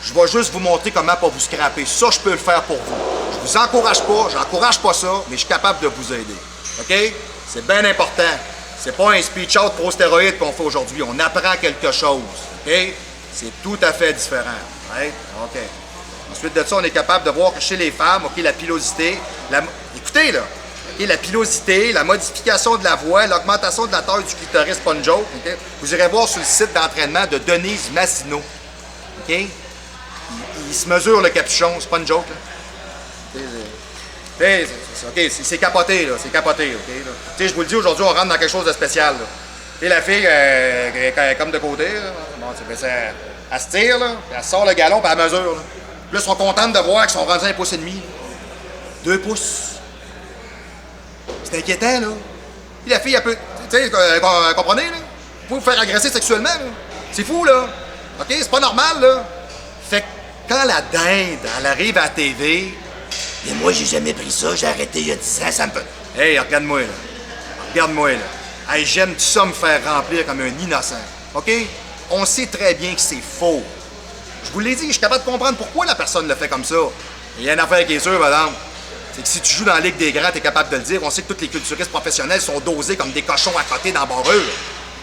Je vais juste vous montrer comment pas vous scraper. Ça, je peux le faire pour vous. Je vous encourage pas, j'encourage pas ça, mais je suis capable de vous aider. OK? C'est bien important. C'est pas un speech out pro-stéroïde qu'on fait aujourd'hui. On apprend quelque chose. OK? C'est tout à fait différent. Right? OK. Ensuite de ça, on est capable de voir que chez les femmes, OK, la pilosité, écoutez, là, OK, la pilosité, la modification de la voix, l'augmentation de la taille du clitoris, pas une joke, OK? Vous irez voir sur le site d'entraînement de Denise Massino, OK? Il se mesure le capuchon, c'est pas une joke, là. C'est capoté, là. C'est capoté, OK? Là. Tu sais, je vous le dis, aujourd'hui, on rentre dans quelque chose de spécial, là. Tu sais, la fille, elle est comme de côté, là. Bon, elle se tire, là. Elle sort le galon, puis elle mesure, là. Puis là, ils sont contents de voir qu'ils sont rendus à 1,5 pouce. 2 pouces. C'est inquiétant, là. Puis la fille, elle peut... Tu sais, comprenez, là? Vous pouvez vous faire agresser sexuellement, là. C'est fou, là. OK? C'est pas normal, là. Fait que quand la dinde, elle arrive à la TV... Et moi, j'ai jamais pris ça. J'ai arrêté il y a 10 ans, ça me fait... Hey, regarde-moi, là. Regarde-moi, là. Hey, j'aime ça me faire remplir comme un innocent. OK? On sait très bien que c'est faux. Je vous l'ai dit, je suis capable de comprendre pourquoi la personne le fait comme ça. Il y a une affaire qui est sûre, madame. C'est que si tu joues dans la Ligue des Grands, t'es capable de le dire. On sait que tous les culturistes professionnels sont dosés comme des cochons à côté dans barreux.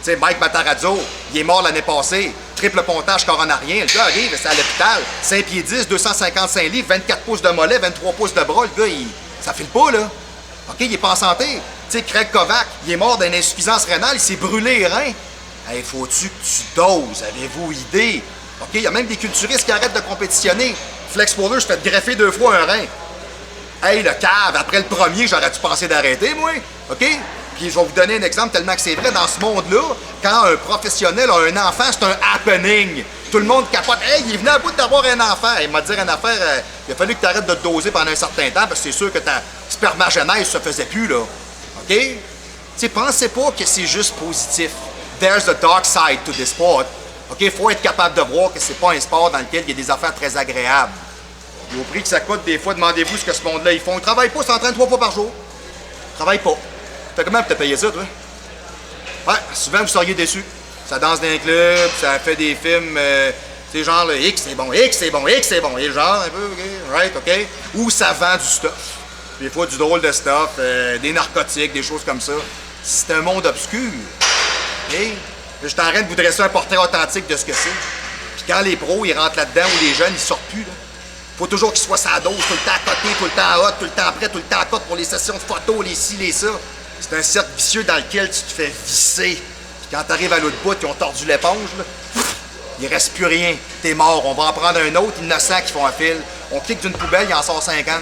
Tu sais, Mike Matarazzo, il est mort l'année passée. Triple pontage coronarien. Le gars arrive, c'est à l'hôpital. 5 pieds 10, 255 livres, 24 pouces de mollet, 23 pouces de bras. Le gars, ça file pas, là. OK, il est pas en santé. Tu sais, Craig Kovac, il est mort d'une insuffisance rénale, il s'est brûlé les reins. Hey, faut-tu que tu doses? Avez-vous idée? OK, il y a même des culturistes qui arrêtent de compétitionner. Flex Power, je fais greffer 2 fois un rein. Hey, le cave, après le premier, j'aurais dû penser d'arrêter, moi. OK? Puis je vais vous donner un exemple tellement que c'est vrai. Dans ce monde-là, quand un professionnel a un enfant, c'est un happening. Tout le monde capote. Hey, il est venu à bout d'avoir un enfant. Il m'a dit une affaire, il a fallu que tu arrêtes de te doser pendant un certain temps parce que c'est sûr que ta spermagénèse se faisait plus, là. OK? Tu sais, pensez pas que c'est juste positif. There's the dark side to this sport. OK? Faut être capable de voir que c'est pas un sport dans lequel il y a des affaires très agréables. Et au prix que ça coûte, des fois, demandez-vous ce que ce monde-là, ils font. Ils travaillent pas, ils s'entraînent 3 fois par jour. Ils travaillent pas. Fait comment pour te payer ça, toi? Ouais, souvent, vous seriez déçus. Ça danse dans un club, ça fait des films, c'est genre, le X, c'est bon, X, c'est bon, X, c'est bon. Et genre, un peu, OK, right, OK? Ou ça vend du stuff. Des fois, du drôle de stuff, des narcotiques, des choses comme ça. C'est un monde obscur. OK? Je suis en train de vous dresser un portrait authentique de ce que c'est. Puis quand les pros, ils rentrent là-dedans, ou les jeunes, ils sortent plus, là. Faut toujours qu'ils soient sa dose, tout le temps à côté, tout le temps hot, tout le temps prêt, tout le temps à côté pour les sessions de photos, les ci, les ça. C'est un cercle vicieux dans lequel tu te fais visser. Puis quand t'arrives à l'autre bout, ils ont tordu l'éponge, là, il reste plus rien. T'es mort. On va en prendre un autre, innocent, qui font un fil. On clique d'une poubelle, il en sort 50.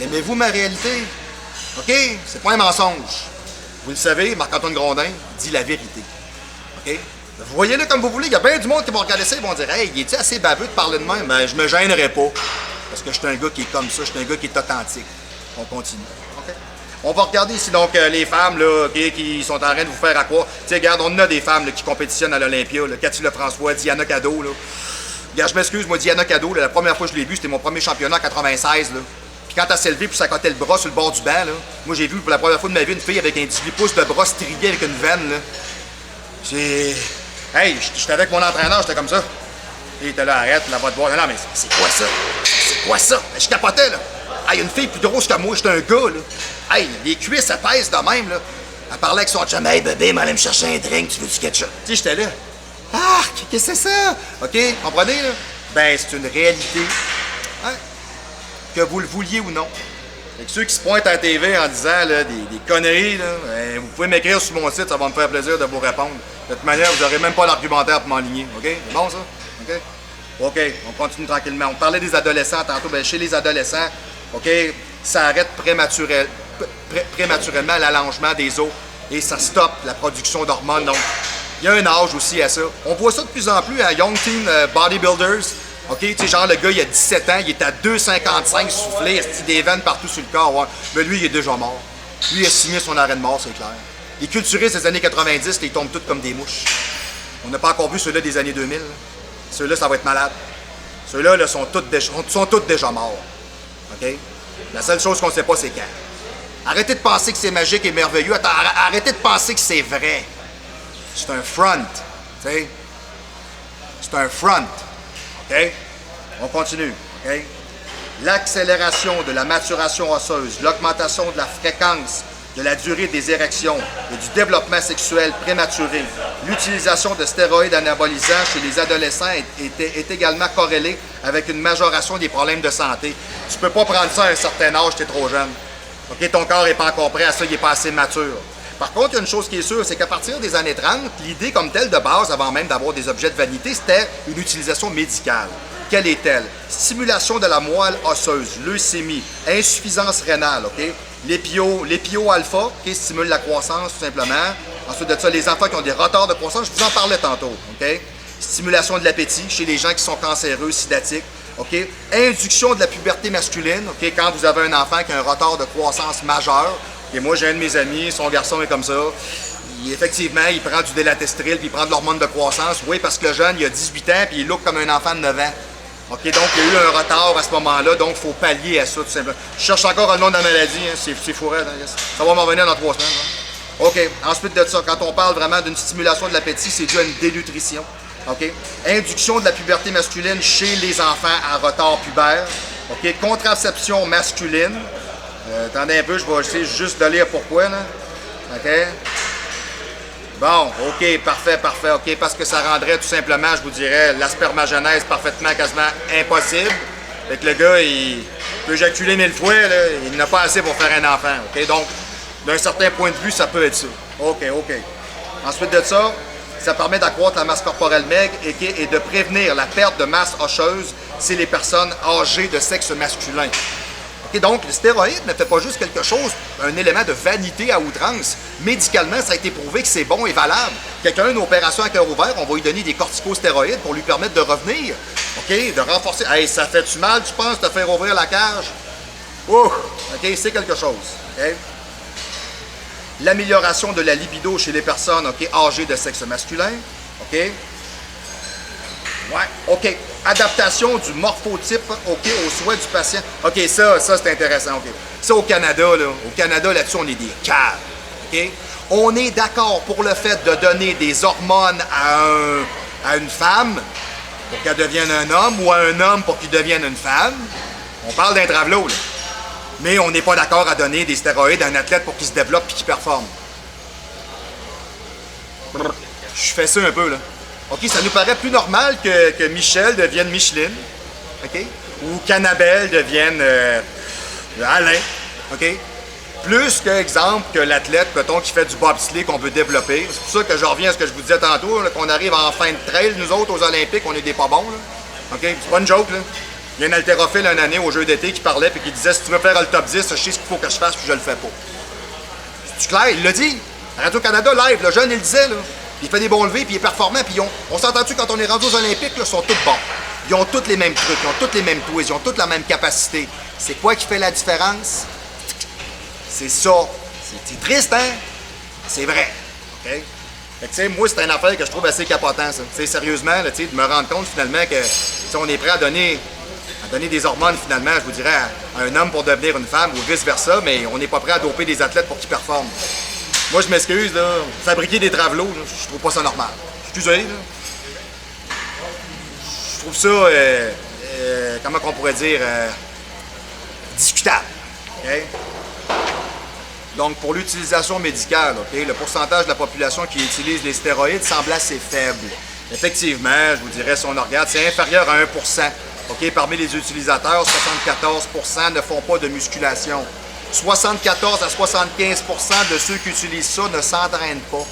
Aimez-vous ma réalité? OK? C'est pas un mensonge. Vous le savez, Marc-Antoine Grondin dit la vérité. OK? Vous voyez-le comme vous voulez, il y a bien du monde qui vont regarder ça et vont dire « Hey, il est-tu assez baveux de parler de même? » Ben, je me gênerai pas. Parce que je suis un gars qui est comme ça, je suis un gars qui est authentique. On continue. OK? On va regarder ici donc les femmes là, okay, qui sont en train de vous faire à croire. Tu sais, regarde, on a des femmes là, qui compétitionnent à l'Olympia. Cathy Lefrançois, Diana Cadeau. Là. Regarde, je m'excuse, moi, Diana Cadeau, là, la première fois que je l'ai vue, c'était mon premier championnat en 96. Là. Puis quand elle s'est levée puis s'accotait le bras sur le bord du banc, là, moi, j'ai vu pour la première fois de ma vie une fille avec un 18 pouces de bras strié avec une veine. Là. J'ai... Hey, j'étais avec mon entraîneur, j'étais comme ça. Il était là, arrête, la va te voir. Non, mais c'est quoi ça? C'est quoi ça? Je capotais, là. Hey, une fille plus grosse que moi, j'étais un gars, là. Hey, les cuisses, elles pèsent de même, là. Elle parlait avec son chum. Hey, bébé, m'allait me chercher un drink, tu veux du ketchup? Tu sais, j'étais là. Ah, qu'est-ce que c'est ça? OK, comprenez, là? Ben, c'est une réalité. Hein? Que vous le vouliez ou non. Fait que ceux qui se pointent à la TV en disant là, des conneries, là, ben, vous pouvez m'écrire sur mon site, ça va me faire plaisir de vous répondre. De toute manière, vous n'aurez même pas l'argumentaire pour m'enligner. OK? C'est bon, ça? OK? OK, on continue tranquillement. On parlait des adolescents tantôt. Ben, chez les adolescents, OK, ça arrête prématurément l'allongement des os et ça stoppe la production d'hormones. Donc, il y a un âge aussi à ça. On voit ça de plus en plus à Young Teen Bodybuilders. OK, tu sais, genre, le gars, il a 17 ans, il est à 2,55 soufflé, il a des veines partout sur le corps. Ouais. Mais lui, il est déjà mort. Lui, il a signé son arrêt de mort, c'est clair. Les culturistes des années 90, ils tombent tous comme des mouches. On n'a pas encore vu ceux-là des années 2000. Ceux-là, ça va être malade. Ceux-là là, sont tous déjà morts. OK? La seule chose qu'on ne sait pas, c'est quand. Arrêtez de penser que c'est magique et merveilleux. Attends, arrêtez de penser que c'est vrai. C'est un front. Tu sais? C'est un front. OK? On continue. OK? L'accélération de la maturation osseuse, l'augmentation de la fréquence, de la durée des érections et du développement sexuel prématuré. L'utilisation de stéroïdes anabolisants chez les adolescents est également corrélée avec une majoration des problèmes de santé. Tu peux pas prendre ça à un certain âge, tu es trop jeune. OK? Ton corps n'est pas encore prêt à ça, il n'est pas assez mature. Par contre, il y a une chose qui est sûre, c'est qu'à partir des années 30, l'idée comme telle de base, avant même d'avoir des objets de vanité, c'était une utilisation médicale. quelle est-elle? Stimulation de la moelle osseuse, leucémie, insuffisance rénale, OK? L'épio alpha, OK, stimule la croissance tout simplement. Ensuite de ça, les enfants qui ont des retards de croissance, je vous en parlais tantôt, OK? Stimulation de l'appétit chez les gens qui sont cancéreux, sidatiques, OK? Induction de la puberté masculine, OK? Quand vous avez un enfant qui a un retard de croissance majeur, et moi j'ai un de mes amis, son garçon est comme ça, effectivement, il prend du délatestril puis il prend de l'hormone de croissance, oui, parce que le jeune, il a 18 ans puis il look comme un enfant de 9 ans. OK, donc il y a eu un retard à ce moment-là, donc il faut pallier à ça, tout simplement. Je cherche encore le nom de la maladie, hein, c'est fourré, hein, ça va m'en venir dans 3 semaines. Hein. OK, ensuite de ça, quand on parle vraiment d'une stimulation de l'appétit, c'est dû à une dénutrition. OK, induction de la puberté masculine chez les enfants à retard pubère. OK, contraception masculine. Attendez un peu, je vais essayer juste de lire pourquoi, là. OK. Bon, OK, parfait, OK, parce que ça rendrait tout simplement, je vous dirais, la spermagénèse parfaitement, quasiment impossible. Fait que le gars, il peut éjaculer 1000 fois, là, il n'a pas assez pour faire un enfant, OK? Donc, d'un certain point de vue, ça peut être ça. OK. Ensuite de ça, ça permet d'accroître la masse corporelle maigre et de prévenir la perte de masse osseuse chez les personnes âgées de sexe masculin. Et donc, le stéroïde ne fait pas juste quelque chose, un élément de vanité à outrance. Médicalement, ça a été prouvé que c'est bon et valable. Quelqu'un a une opération à cœur ouvert, on va lui donner des corticostéroïdes pour lui permettre de revenir, OK, de renforcer. Hey, ça fait-tu mal, tu penses, de faire ouvrir la cage? Ouh, OK, c'est quelque chose. OK? L'amélioration de la libido chez les personnes, OK, âgées de sexe masculin. OK? Ouais, OK. Adaptation du morphotype, OK, aux souhaits du patient. OK, ça c'est intéressant, OK. Ça, au Canada, là-dessus, on est des caves, OK? On est d'accord pour le fait de donner des hormones à une femme pour qu'elle devienne un homme ou à un homme pour qu'il devienne une femme. On parle d'un travelo, là. Mais on n'est pas d'accord à donner des stéroïdes à un athlète pour qu'il se développe et qu'il performe. Je fais ça un peu, là. OK, ça nous paraît plus normal que Michel devienne Micheline, OK? Ou qu'Annabelle devienne Alain, OK? Plus que, exemple, que l'athlète, mettons, qui fait du bobsleigh qu'on veut développer. C'est pour ça que je reviens à ce que je vous disais tantôt, là, qu'on arrive en fin de trail, nous autres, aux Olympiques, on est des pas bons, là. OK? C'est pas une joke, là. Il y a un haltérophile une année aux Jeux d'été qui parlait et qui disait « Si tu veux faire le top 10, je sais ce qu'il faut que je fasse, puis je le fais pas. » C'est clair? Il l'a dit. Radio-Canada, live, le jeune, il le disait, là. Il fait des bons levés, puis il est performant, puis on s'entend-tu quand on est rendu aux Olympiques, là, ils sont tous bons. Ils ont tous les mêmes trucs, ils ont tous les mêmes twists, ils ont toutes la même capacité. C'est quoi qui fait la différence? C'est ça. C'est triste, hein? C'est vrai. OK? Fait que, tu sais, moi, c'est une affaire que je trouve assez capotant, ça. Tu sais, sérieusement, là, tu sais, de me rendre compte, finalement, que, si on est prêt à donner des hormones, finalement, je vous dirais, à un homme pour devenir une femme, ou vice-versa, mais on n'est pas prêt à doper des athlètes pour qu'ils performent. Moi, je m'excuse, là, fabriquer des travelots, là, je trouve pas ça normal. Excusez, là. Je trouve ça, comment qu'on pourrait dire, discutable. OK? Donc, pour l'utilisation médicale, OK, le pourcentage de la population qui utilise les stéroïdes semble assez faible. Effectivement, je vous dirais, si on regarde, c'est inférieur à 1%. OK, parmi les utilisateurs, 74% ne font pas de musculation. 74 à 75% de ceux qui utilisent ça ne s'entraînent pas.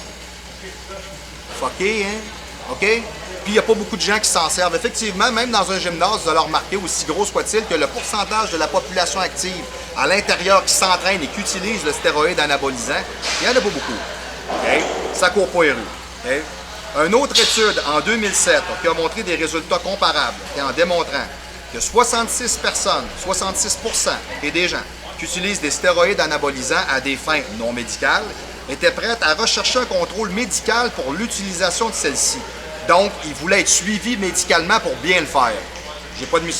Fucké, hein? OK? Puis il n'y a pas beaucoup de gens qui s'en servent. Effectivement, même dans un gymnase, vous allez remarquer, aussi gros soit-il, que le pourcentage de la population active à l'intérieur qui s'entraîne et qui utilise le stéroïde anabolisant, il n'y en a pas beaucoup. OK? Ça court pas les rues. OK? Une autre étude en 2007 qui a montré des résultats comparables en démontrant que 66% et des gens qui utilisent des stéroïdes anabolisants à des fins non médicales étaient prêts à rechercher un contrôle médical pour l'utilisation de celle-ci. Donc, ils voulaient être suivis médicalement pour bien le faire.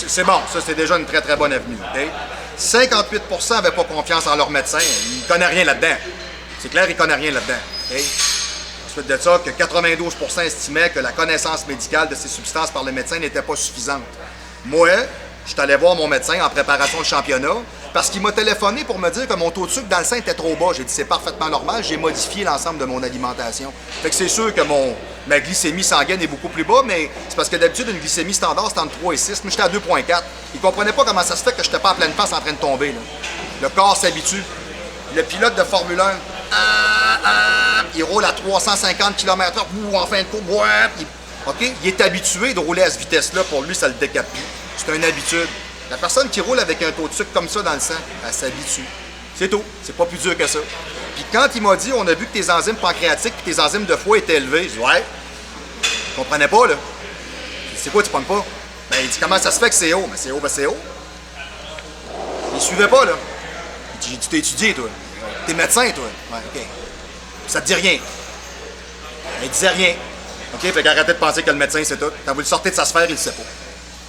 C'est bon, ça c'est déjà une très très bonne avenue. Okay? 58% n'avaient pas confiance en leur médecin, ils ne connaissent rien là-dedans. C'est clair, ils ne connaissent rien là-dedans. Okay? Ensuite de ça, que 92% estimaient que la connaissance médicale de ces substances par le médecin n'était pas suffisante. Moi, je suis allé voir mon médecin en préparation de championnat parce qu'il m'a téléphoné pour me dire que mon taux de sucre dans le sein était trop bas. J'ai dit c'est parfaitement normal, j'ai modifié l'ensemble de mon alimentation. Fait que c'est sûr que ma glycémie sanguine est beaucoup plus bas, mais c'est parce que d'habitude, une glycémie standard, c'est entre 3 et 6. Moi, j'étais à 2,4. Il comprenait pas comment ça se fait que je n'étais pas en pleine face en train de tomber. Là. Le corps s'habitue. Le pilote de Formule 1, il roule à 350 km/h, en fin de course, OK? Il est habitué de rouler à cette vitesse-là. Pour lui, ça le décape plus. C'est une habitude. La personne qui roule avec un taux de sucre comme ça dans le sang, elle s'habitue. C'est tout. C'est pas plus dur que ça. Puis quand il m'a dit, on a vu que tes enzymes pancréatiques et tes enzymes de foie étaient élevées, je dis, ouais. Je comprenais pas, là. C'est quoi, tu pognes pas? Ben, il dit, comment ça se fait que c'est haut? Ben, c'est haut, ben, c'est haut. Il suivait pas, là. J'ai dit, tu t'es étudié, toi. T'es médecin, toi. Ouais, OK. Ça te dit rien. Il disait rien. OK? Fait qu'arrêtez de penser que le médecin, c'est tout. Quand vous le sortez de sa sphère, il le sait pas.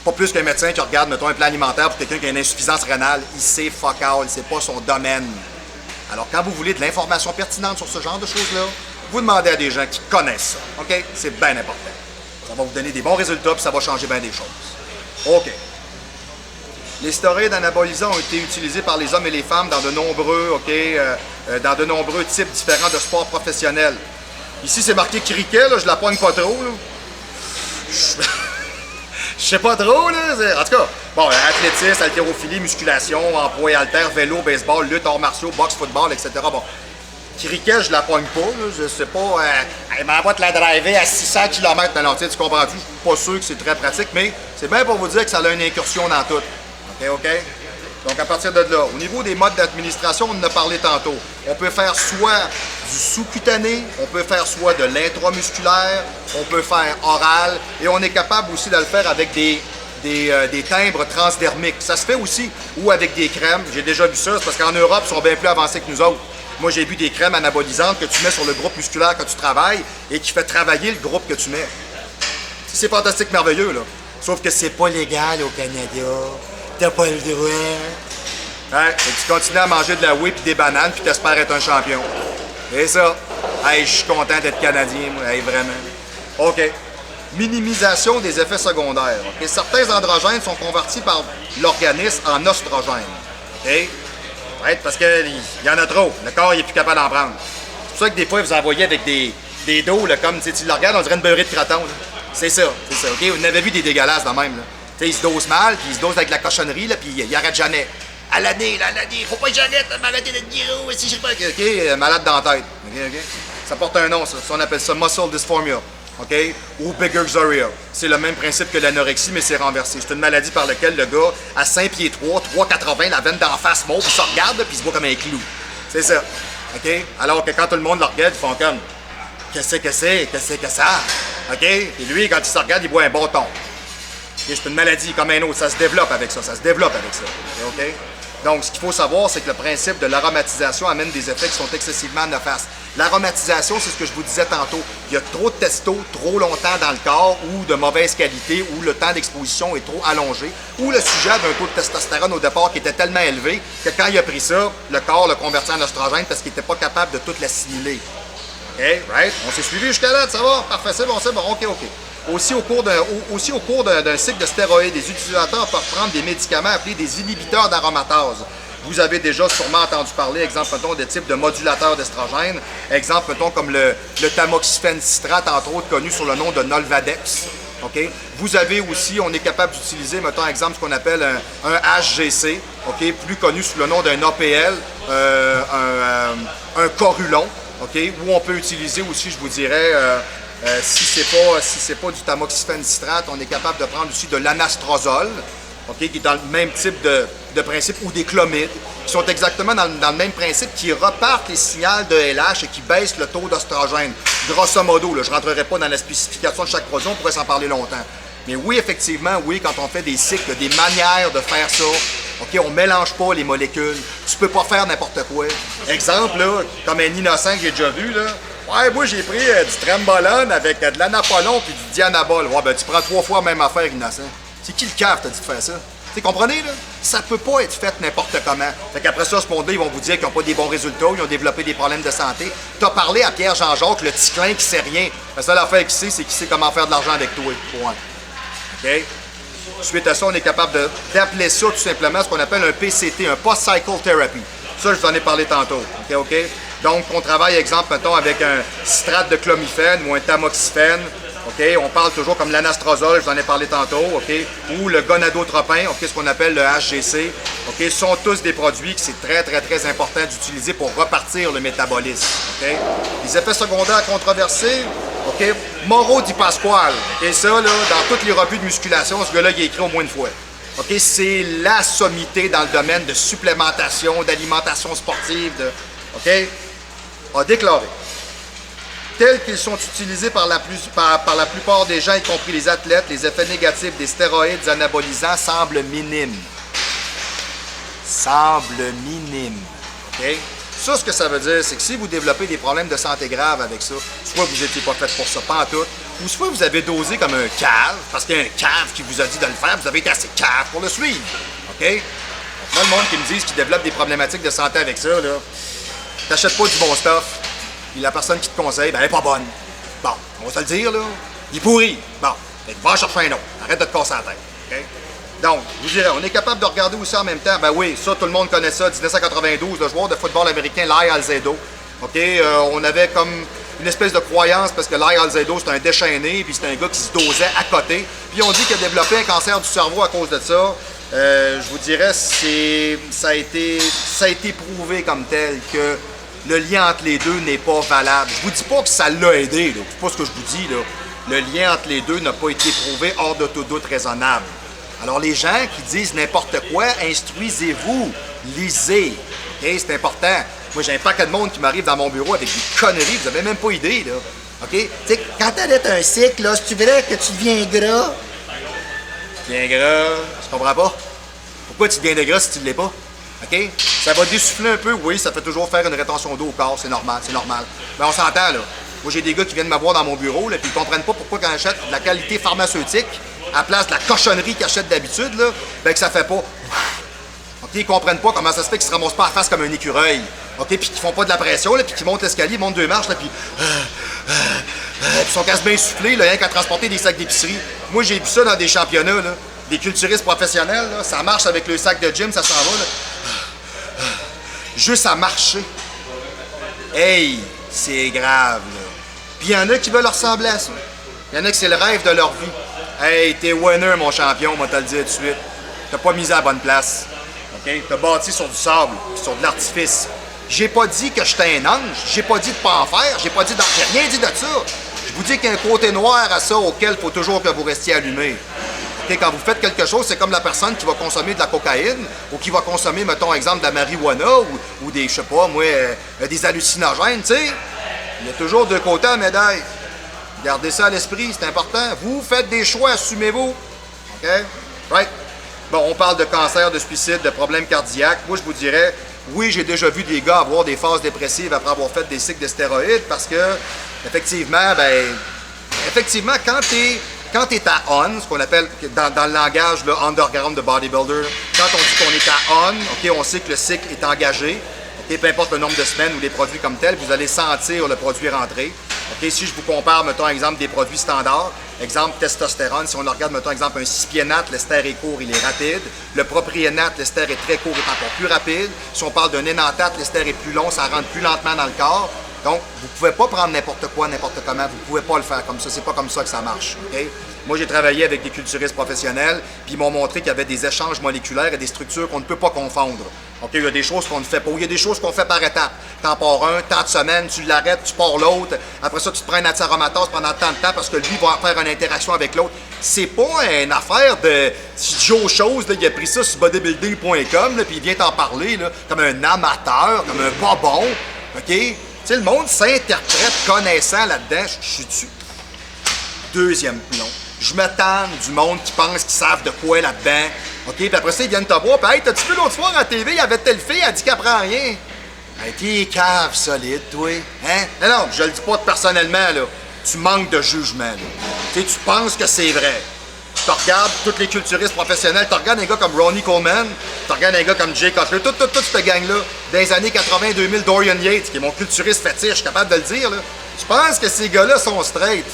Pas plus qu'un médecin qui regarde, mettons, un plan alimentaire pour quelqu'un qui a une insuffisance rénale. Il sait fuck all, c'est pas son domaine. Alors, quand vous voulez de l'information pertinente sur ce genre de choses-là, vous demandez à des gens qui connaissent ça. OK? C'est bien important. Ça va vous donner des bons résultats puis ça va changer bien des choses. OK. Les stéroïdes anabolisants ont été utilisés par les hommes et les femmes dans de nombreux, dans de nombreux types différents de sports professionnels. Ici, c'est marqué cricket, là, je la poigne pas trop, là. Je sais pas trop, là. En tout cas, bon, athlétisme, haltérophilie, musculation, emploi et haltère, vélo, baseball, lutte, arts martiaux, boxe, football, etc. Bon, cricket, je la pogne pas, là. Je sais pas. Elle m'envoie te la driver à 600 km de l'entier, tu comprends-tu? Je suis pas sûr que c'est très pratique, mais c'est bien pour vous dire que ça a une incursion dans tout. OK? Donc, à partir de là, au niveau des modes d'administration, on en a parlé tantôt. On peut faire soit du sous-cutané, on peut faire soit de l'intramusculaire, on peut faire oral, et on est capable aussi de le faire avec des timbres transdermiques. Ça se fait aussi, ou avec des crèmes. J'ai déjà vu ça, c'est parce qu'en Europe, ils sont bien plus avancés que nous autres. Moi, j'ai vu des crèmes anabolisantes que tu mets sur le groupe musculaire quand tu travailles et qui fait travailler le groupe que tu mets. C'est fantastique, merveilleux, là. Sauf que c'est pas légal au Canada. T'as pas le droit. Ouais, et tu continues à manger de la whey et des bananes puis t'espères être un champion. C'est ça. Hey, je suis content d'être Canadien, moi. Hey, vraiment. OK. Minimisation des effets secondaires. Okay? Certains androgènes sont convertis par l'organisme en oestrogènes. OK? Ouais, parce qu'il y en a trop. Le corps il est plus capable d'en prendre. C'est pour ça que des fois, vous envoyez avec des dos, là, comme tu le regardes, on dirait une beurrée de croton. C'est ça. OK? Vous en avez vu des dégueulasses de même. Là. Ils se dosent mal, puis ils se dosent avec de la cochonnerie, là, puis ils arrêtent jamais. À l'année, faut pas que j'arrête, m'arrêter d'être gros, si je sais pas. OK, malade dans la tête. OK. Ça porte un nom, ça. On appelle ça muscle dysphoria. OK? Ou bigorrhea. C'est le même principe que l'anorexie, mais c'est renversé. C'est une maladie par laquelle le gars, à 5 pieds 3, 3,80, la veine d'en face mauve, il se regarde, puis il se voit comme un clou. C'est ça. OK? Alors que quand tout le monde le regarde, ils font comme qu'est-ce que ça? OK? Et lui, quand il se regarde, il boit un bâton. C'est une maladie comme un autre, ça se développe avec ça, OK? Donc, ce qu'il faut savoir, c'est que le principe de l'aromatisation amène des effets qui sont excessivement néfastes. L'aromatisation, c'est ce que je vous disais tantôt. Il y a trop de testo trop longtemps dans le corps ou de mauvaise qualité ou le temps d'exposition est trop allongé ou le sujet d'un taux de testostérone au départ qui était tellement élevé que quand il a pris ça, le corps l'a converti en oestrogène parce qu'il n'était pas capable de tout l'assimiler. OK? Right? On s'est suivi jusqu'à là, ça va? Parfait, c'est bon, OK. Aussi, au cours d'un cycle de stéroïdes, les utilisateurs peuvent prendre des médicaments appelés des inhibiteurs d'aromatase. Vous avez déjà sûrement entendu parler, exemple, mettons, de type de modulateur d'estrogène. Exemple, mettons, comme le tamoxifène citrate, entre autres, connu sous le nom de Nolvadex. OK? Vous avez aussi, on est capable d'utiliser, mettons, exemple, ce qu'on appelle un HGC, OK? Plus connu sous le nom d'un APL, un corulon, OK? Ou on peut utiliser aussi, je vous dirais... si c'est pas du tamoxifène citrate, on est capable de prendre aussi de l'anastrozole, okay, qui est dans le même type de principe, ou des clomides, qui sont exactement dans le même principe, qui repartent les signaux de LH et qui baissent le taux d'oestrogène. Grosso modo, là, je ne rentrerai pas dans la spécification de chaque produit, on pourrait s'en parler longtemps. Mais oui, effectivement, oui, quand on fait des cycles, des manières de faire ça, OK, on mélange pas les molécules, tu peux pas faire n'importe quoi. Exemple, là, comme un innocent que j'ai déjà vu, là, ouais, moi, j'ai pris du trembolone avec de l'anapolon puis du dianabol. Ouais, ben, tu prends 3 fois la même affaire, innocent. C'est qui le cave t'a dit de faire ça? Tu comprenez, là? Ça peut pas être fait n'importe comment. Fait qu'après ça, ce monde-là, ils vont vous dire qu'ils n'ont pas des bons résultats, ils ont développé des problèmes de santé. T'as parlé à Pierre Jean-Jacques, le petit clin qui sait rien. La seule affaire qu'il sait, c'est qu'il sait comment faire de l'argent avec toi. Point. OK? Suite à ça, on est capable d'appeler ça tout simplement ce qu'on appelle un PCT, un Post-Cycle Therapy. Ça, je vous en ai parlé tantôt. OK? Donc, on travaille, exemple, mettons, avec un citrate de clomifène ou un tamoxifène. OK? On parle toujours comme l'anastrozole, je vous en ai parlé tantôt. OK? Ou le gonadotropin, OK? Ce qu'on appelle le HGC. OK? Ce sont tous des produits que c'est très, très, très important d'utiliser pour repartir le métabolisme. OK? Les effets secondaires controversés, OK? Mauro Di Pasquale. Et ça, là, dans toutes les revues de musculation, ce gars-là, il a écrit au moins une fois. OK? C'est la sommité dans le domaine de supplémentation, d'alimentation sportive, OK? A déclaré. Tels qu'ils sont utilisés par la plupart des gens, y compris les athlètes, les effets négatifs des stéroïdes anabolisants semblent minimes. Semblent minimes. OK? Ça, ce que ça veut dire, c'est que si vous développez des problèmes de santé graves avec ça, soit vous n'étiez pas fait pour ça, pas en tout, ou soit vous avez dosé comme un cave, parce qu'il y a un cave qui vous a dit de le faire, vous avez été assez cave pour le suivre. OK? Moi, le monde qui me dit qu'ils développent des problématiques de santé avec ça, là, t'achètes pas du bon stuff, puis la personne qui te conseille, ben, elle est pas bonne. Bon, on va se le dire, là. Il est pourri. Bon, va en chercher un autre. Arrête de te casser la tête. OK? Donc, je vous dirais, on est capable de regarder aussi en même temps. Ben oui, ça, tout le monde connaît ça. 1992, le joueur de football américain, Ly Alzado. OK? On avait comme une espèce de croyance parce que Ly Alzado, c'était un déchaîné, puis c'était un gars qui se dosait à côté. Puis on dit qu'il a développé un cancer du cerveau à cause de ça. Je vous dirais, ça a été prouvé comme tel que le lien entre les deux n'est pas valable. Je vous dis pas que ça l'a aidé, là. C'est pas ce que je vous dis, là. Le lien entre les deux n'a pas été prouvé hors de tout doute raisonnable. Alors, les gens qui disent n'importe quoi, instruisez-vous, lisez. OK? C'est important. Moi, j'ai un paquet de monde qui m'arrive dans mon bureau avec des conneries, vous n'avez même pas idée, là. OK? Tu sais, quand t'arrêtes un cycle, là, si tu verrais que tu deviens gras. Tu deviens gras, je comprends pas. Pourquoi tu deviens gras si tu ne l'es pas? OK? Ça va dessouffler un peu, oui, ça fait toujours faire une rétention d'eau au corps, c'est normal, c'est normal. Mais on s'entend, là. Moi, j'ai des gars qui viennent me voir dans mon bureau, là, puis ils comprennent pas pourquoi quand j'achète de la qualité pharmaceutique, à la place de la cochonnerie qu'ils achètent d'habitude, là, ben que ça fait pas. OK? Ils comprennent pas comment ça se fait qu'ils se ramassent pas à la face comme un écureuil. OK? Puis qu'ils font pas de la pression, là, puis qu'ils montent l'escalier, ils montent 2 marches, là, puis ils sont quasiment essoufflés, là, rien qu'à transporter des sacs d'épicerie. Moi, j'ai vu ça dans des championnats, là. Des culturistes professionnels, là, ça marche avec le sac de gym, ça s'en va, là. Juste à marcher. Hey, c'est grave, là. Puis il y en a qui veulent ressembler à ça. Il y en a qui c'est le rêve de leur vie. Hey, t'es winner, mon champion, moi te le dire tout de suite. T'as pas misé à la bonne place. OK? T'as bâti sur du sable, sur de l'artifice. J'ai pas dit que j'étais un ange, j'ai pas dit de pas en faire, j'ai rien dit de ça. Je vous dis qu'il y a un côté noir à ça auquel il faut toujours que vous restiez allumé. OK? Quand vous faites quelque chose, c'est comme la personne qui va consommer de la cocaïne ou qui va consommer, mettons, exemple, de la marijuana ou des, je sais pas, moi, des hallucinogènes, tu sais. Il y a toujours 2 côtés à la médaille. Gardez ça à l'esprit, c'est important. Vous faites des choix, assumez-vous. OK? Right? Bon, on parle de cancer, de suicide, de problèmes cardiaques. Moi, je vous dirais, oui, j'ai déjà vu des gars avoir des phases dépressives après avoir fait des cycles de stéroïdes parce que, effectivement, quand t'es à on, ce qu'on appelle dans le langage là, underground de bodybuilder, quand on dit qu'on est à on, OK, on sait que le cycle est engagé. OK, peu importe le nombre de semaines ou les produits comme tels, vous allez sentir le produit rentrer. OK, si je vous compare, mettons, exemple, des produits standards, exemple, testostérone, si on le regarde, mettons, exemple, un cispiénate, l'ester est court, il est rapide. Le propriénate, l'ester est très court, est encore plus rapide. Si on parle d'un énantate, l'ester est plus long, ça rentre plus lentement dans le corps. Donc, vous pouvez pas prendre n'importe quoi, n'importe comment, vous pouvez pas le faire comme ça, c'est pas comme ça que ça marche. OK? Moi, j'ai travaillé avec des culturistes professionnels, puis ils m'ont montré qu'il y avait des échanges moléculaires et des structures qu'on ne peut pas confondre. OK, il y a des choses qu'on ne fait pas, il y a des choses qu'on fait par étapes. T'en pars un, tant de semaines, tu l'arrêtes, tu pars l'autre. Après ça, tu te prends un anti-aromatase pendant tant de temps parce que lui va faire une interaction avec l'autre. C'est pas une affaire de Joe Chose, là, il a pris ça sur bodybuilding.com, puis il vient t'en parler là, comme un amateur, comme un pas bon. OK? Tu sais, le monde s'interprète connaissant là-dedans. Je suis dessus. Deuxième plomb. Je me tanne du monde qui pense qu'ils savent de quoi là-dedans. OK? Puis après ça, ils viennent te voir. Puis, hey, t'as-tu vu l'autre soir à TV, il y avait telle fille, elle dit qu'elle prend rien. Hey, t'es cave solide, toi. Hein? Non, je le dis pas personnellement, là. Tu manques de jugement, là. Tu sais, tu penses que c'est vrai. Tu regardes tous les culturistes professionnels, tu regardes un gars comme Ronnie Coleman, tu regardes un gars comme Jay Cutler, toute cette gang-là, dans les années 80-2000, Dorian Yates, qui est mon culturiste fétiche, je suis capable de le dire, là. Tu penses que ces gars-là sont straight.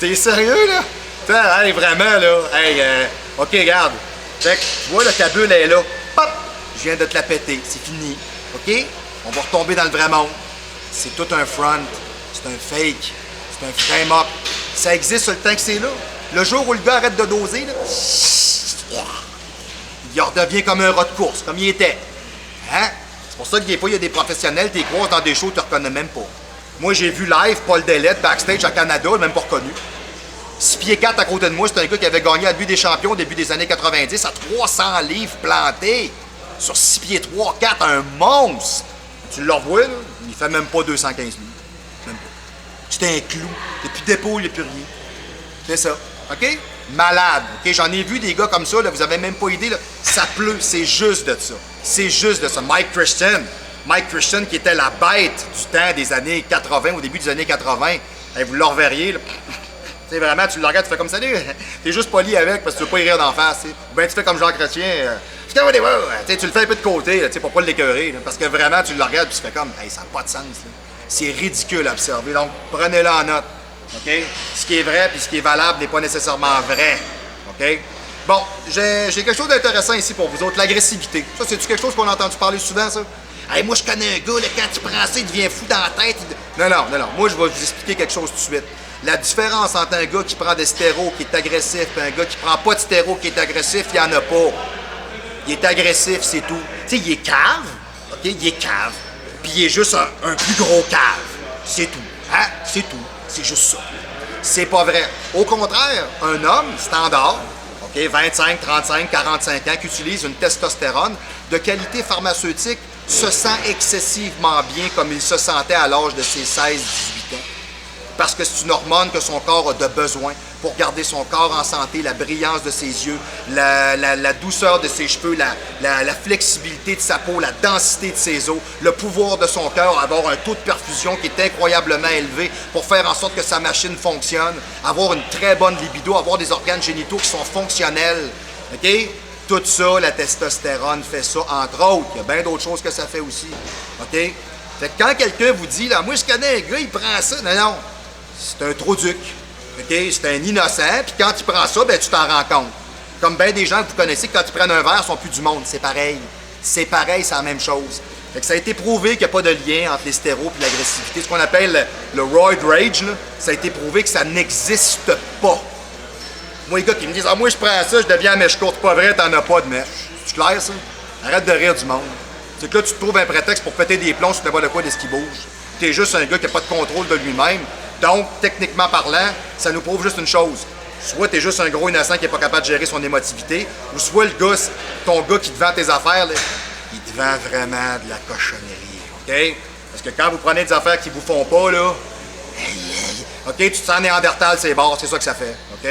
T'es sérieux, là? T'sais, hey, vraiment, là. Hey, OK, regarde. Check. Tu vois, là, ta bulle est là. Pop! Je viens de te la péter. C'est fini. OK? On va retomber dans le vrai monde. C'est tout un front. C'est un fake. C'est un frame-up. Ça existe sur le temps que c'est là. Le jour où le gars arrête de doser, là, il redevient comme un rat de course, comme il était. Hein? C'est pour ça que des fois, il y a des professionnels, t'es croises dans des shows, tu ne reconnais même pas. Moi, j'ai vu live Paul Dellette backstage à Canada, même pas reconnu. 6 pieds 4 à côté de moi, c'est un gars qui avait gagné la Ligue des champions au début des années 90 à 300 livres plantés. Sur 6 pieds 3, 4, un monstre. Tu le revois, là, il fait même pas 215 livres. Même pas. C'est un clou. Il n'y a plus d'épaule, il n'y a plus rien. C'est ça. OK? Malade. OK? J'en ai vu des gars comme ça, là, vous avez même pas idée. Là. Ça pleut, c'est juste de ça. C'est juste de ça. Mike Christian qui était la bête du temps des années 80, au début des années 80. Hey, vous le reverriez, là. Tu sais, vraiment, tu le regardes, tu fais comme salut. T'es juste poli avec parce que tu veux pas y rire d'en face. T'sais. Ou bien tu fais comme Jean Chrétien. Tu le fais un peu de côté là, pour pas l'écœurer. Parce que vraiment, tu le regardes et tu fais comme, hey, ça n'a pas de sens. Là. C'est ridicule à observer. Donc, prenez-le en note. OK? Ce qui est vrai puis ce qui est valable n'est pas nécessairement vrai. OK? Bon, j'ai quelque chose d'intéressant ici pour vous autres, l'agressivité. Ça, c'est-tu quelque chose qu'on a entendu parler souvent, ça? Hey, moi, je connais un gars, là, quand il prend ça, il devient fou dans la tête. Non. Moi, je vais vous expliquer quelque chose tout de suite. La différence entre un gars qui prend des stéros qui est agressif et un gars qui prend pas de stéros qui est agressif, il n'y en a pas. Il est agressif, c'est tout. Tu sais, il est cave, OK? Il est cave. Puis il est juste un plus gros cave. C'est tout. Hein? C'est tout. C'est juste ça. C'est pas vrai. Au contraire, un homme standard, OK, 25, 35, 45 ans, qui utilise une testostérone de qualité pharmaceutique, se sent excessivement bien comme il se sentait à l'âge de ses 16-18 ans. Parce que c'est une hormone que son corps a de besoin pour garder son corps en santé, la brillance de ses yeux, la douceur de ses cheveux, la flexibilité de sa peau, la densité de ses os, le pouvoir de son cœur, avoir un taux de perfusion qui est incroyablement élevé pour faire en sorte que sa machine fonctionne, avoir une très bonne libido, avoir des organes génitaux qui sont fonctionnels. OK? Tout ça, la testostérone fait ça, entre autres. Il y a bien d'autres choses que ça fait aussi. OK? Fait que quand quelqu'un vous dit, là, moi je connais un gars, il prend ça. Non. C'est un trop-duc. OK? C'est un innocent. Puis quand il prend ça, ben tu t'en rends compte. Comme bien des gens que vous connaissez, quand ils prennent un verre, ils sont plus du monde. C'est pareil. C'est pareil, c'est la même chose. Fait que ça a été prouvé qu'il n'y a pas de lien entre les stéros et l'agressivité. Ce qu'on appelle le roid rage, là, ça a été prouvé que ça n'existe pas. Moi, les gars qui me disent « Ah, moi, je prends ça, je deviens à mèche courte. » Pas vrai, t'en as pas de mèche. C'est clair, ça? Arrête de rire du monde. C'est que là, tu te trouves un prétexte pour péter des plombs sur n'importe quoi de ce qui bouge. T'es juste un gars qui n'a pas de contrôle de lui-même. Donc, techniquement parlant, ça nous prouve juste une chose. Soit t'es juste un gros innocent qui n'est pas capable de gérer son émotivité, ou soit le gars, ton gars qui te vend tes affaires, là, il te vend vraiment de la cochonnerie. OK? Parce que quand vous prenez des affaires qui vous font pas, là, OK, tu te sens néandertal, c'est barre, c'est ça que ça fait. OK?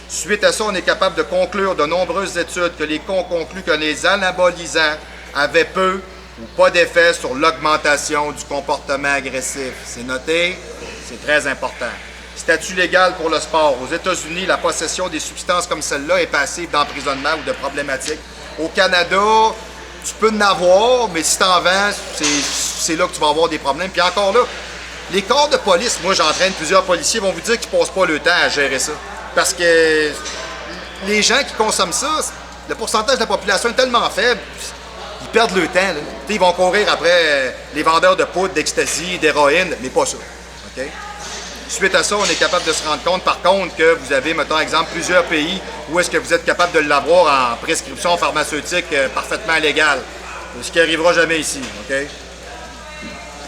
Suite à ça, on est capable de conclure de nombreuses études que les cons concluent que les anabolisants avaient peu ou pas d'effet sur l'augmentation du comportement agressif. C'est noté, c'est très important. Statut légal pour le sport. Aux États-Unis, la possession des substances comme celle-là est passible d'emprisonnement ou de problématique. Au Canada, tu peux en avoir, mais si t'en vends, c'est là que tu vas avoir des problèmes. Puis encore là, les corps de police, moi j'entraîne plusieurs policiers, vont vous dire qu'ils passent pas le temps à gérer ça. Parce que les gens qui consomment ça, le pourcentage de la population est tellement faible, ils perdent le temps. Là. Ils vont courir après les vendeurs de poudre, d'ecstasy, d'héroïne, mais pas ça. Okay? Suite à ça, on est capable de se rendre compte, par contre, que vous avez, mettons, exemple, plusieurs pays où est-ce que vous êtes capable de l'avoir en prescription pharmaceutique parfaitement légale. Ce qui n'arrivera jamais ici. Okay?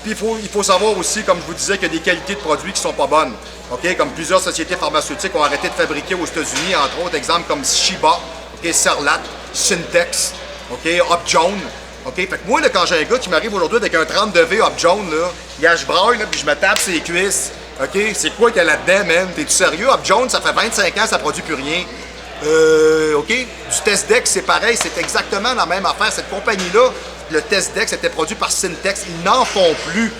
Puis il faut savoir aussi, comme je vous disais, qu'il y a des qualités de produits qui sont pas bonnes. Okay? Comme plusieurs sociétés pharmaceutiques ont arrêté de fabriquer aux États-Unis, entre autres, exemples comme Shiba, okay? Cerlat, Syntex, okay? Upjohn. Okay? Fait que moi, là, quand j'ai un gars qui m'arrive aujourd'hui avec un 32V Upjohn, là, je braille, puis je me tape ses cuisses. OK? C'est quoi qu'il y a là-dedans, man? T'es-tu sérieux? Upjohn, ça fait 25 ans, ça produit plus rien. OK? Du Testdex, c'est pareil, c'est exactement la même affaire. Cette compagnie-là, le Testdex était produit par Syntex. Ils n'en font plus.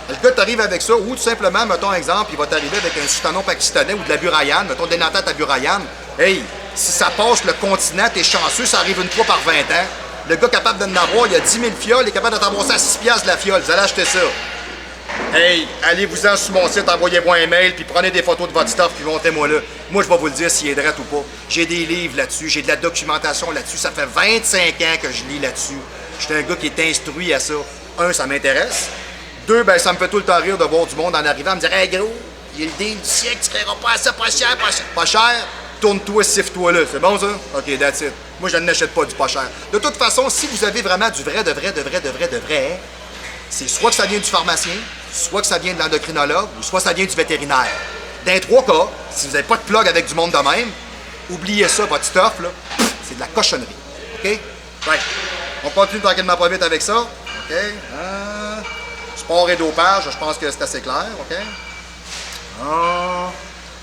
Le gars t'arrive avec ça, ou tout simplement, mettons exemple, il va t'arriver avec un sutanon pakistanais ou de la Burayan, mettons des natates à Burayan. Hey, si ça passe le continent, t'es chanceux, ça arrive une fois par 20 ans. Le gars capable d'en avoir, il a 10 000 fioles, il est capable de t'embrasser à 6 piastres la fiole. Vous allez acheter ça. Hey, allez-vous-en sur mon site, envoyez-moi un mail, puis prenez des photos de votre stuff, puis montez-moi là. Moi, je vais vous le dire s'il est drôle ou pas. J'ai des livres là-dessus, j'ai de la documentation là-dessus. Ça fait 25 ans que je lis là-dessus. Je suis un gars qui est instruit à ça. Un, ça m'intéresse. Deux, ben ça me fait tout le temps rire de voir du monde en arrivant à me dire « Hey gros, il y a le deal du siècle, tu créeras pas ça, pas cher, pas cher. Pas cher, tourne-toi, siffle-toi là. C'est bon ça? OK, that's it. Moi, je n'achète pas du pas cher. De toute façon, si vous avez vraiment du vrai, c'est soit que ça vient du pharmacien, soit que ça vient de l'endocrinologue, ou soit ça vient du vétérinaire. Dans les 3 cas, si vous n'avez pas de plug avec du monde de même, oubliez ça, votre stuff, là, c'est de la cochonnerie. OK? Ouais. On continue tranquillement pas vite avec ça. OK? Sport et dopage, je pense que c'est assez clair. OK?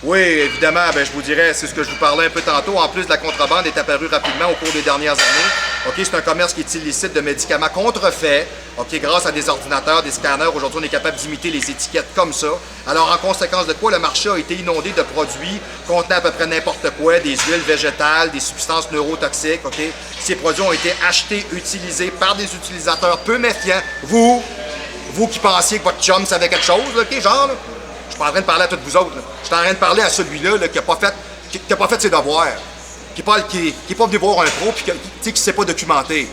Oui, évidemment, ben, je vous dirais, c'est ce que je vous parlais un peu tantôt. En plus, la contrebande est apparue rapidement au cours des dernières années. OK, c'est un commerce qui est illicite de médicaments contrefaits. OK, grâce à des ordinateurs, des scanners, aujourd'hui, on est capable d'imiter les étiquettes comme ça. Alors, en conséquence de quoi, le marché a été inondé de produits contenant à peu près n'importe quoi, des huiles végétales, des substances neurotoxiques. OK? Ces produits ont été achetés, utilisés par des utilisateurs peu méfiants. Vous qui pensiez que votre chum savait quelque chose, là, OK, genre, là? Je suis pas en train de parler à toutes vous autres. Je suis en train de parler à celui-là là, qui n'a pas fait ses devoirs, qui n'est pas venu voir un pro et qui ne s'est pas documenté.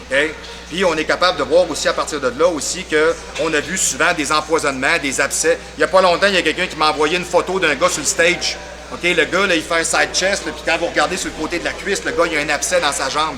Okay? Puis on est capable de voir aussi à partir de là aussi qu'on a vu souvent des empoisonnements, des abcès. Il n'y a pas longtemps, il y a quelqu'un qui m'a envoyé une photo d'un gars sur le stage. Okay? Le gars, là, il fait un side chest, puis quand vous regardez sur le côté de la cuisse, le gars, il a un abcès dans sa jambe.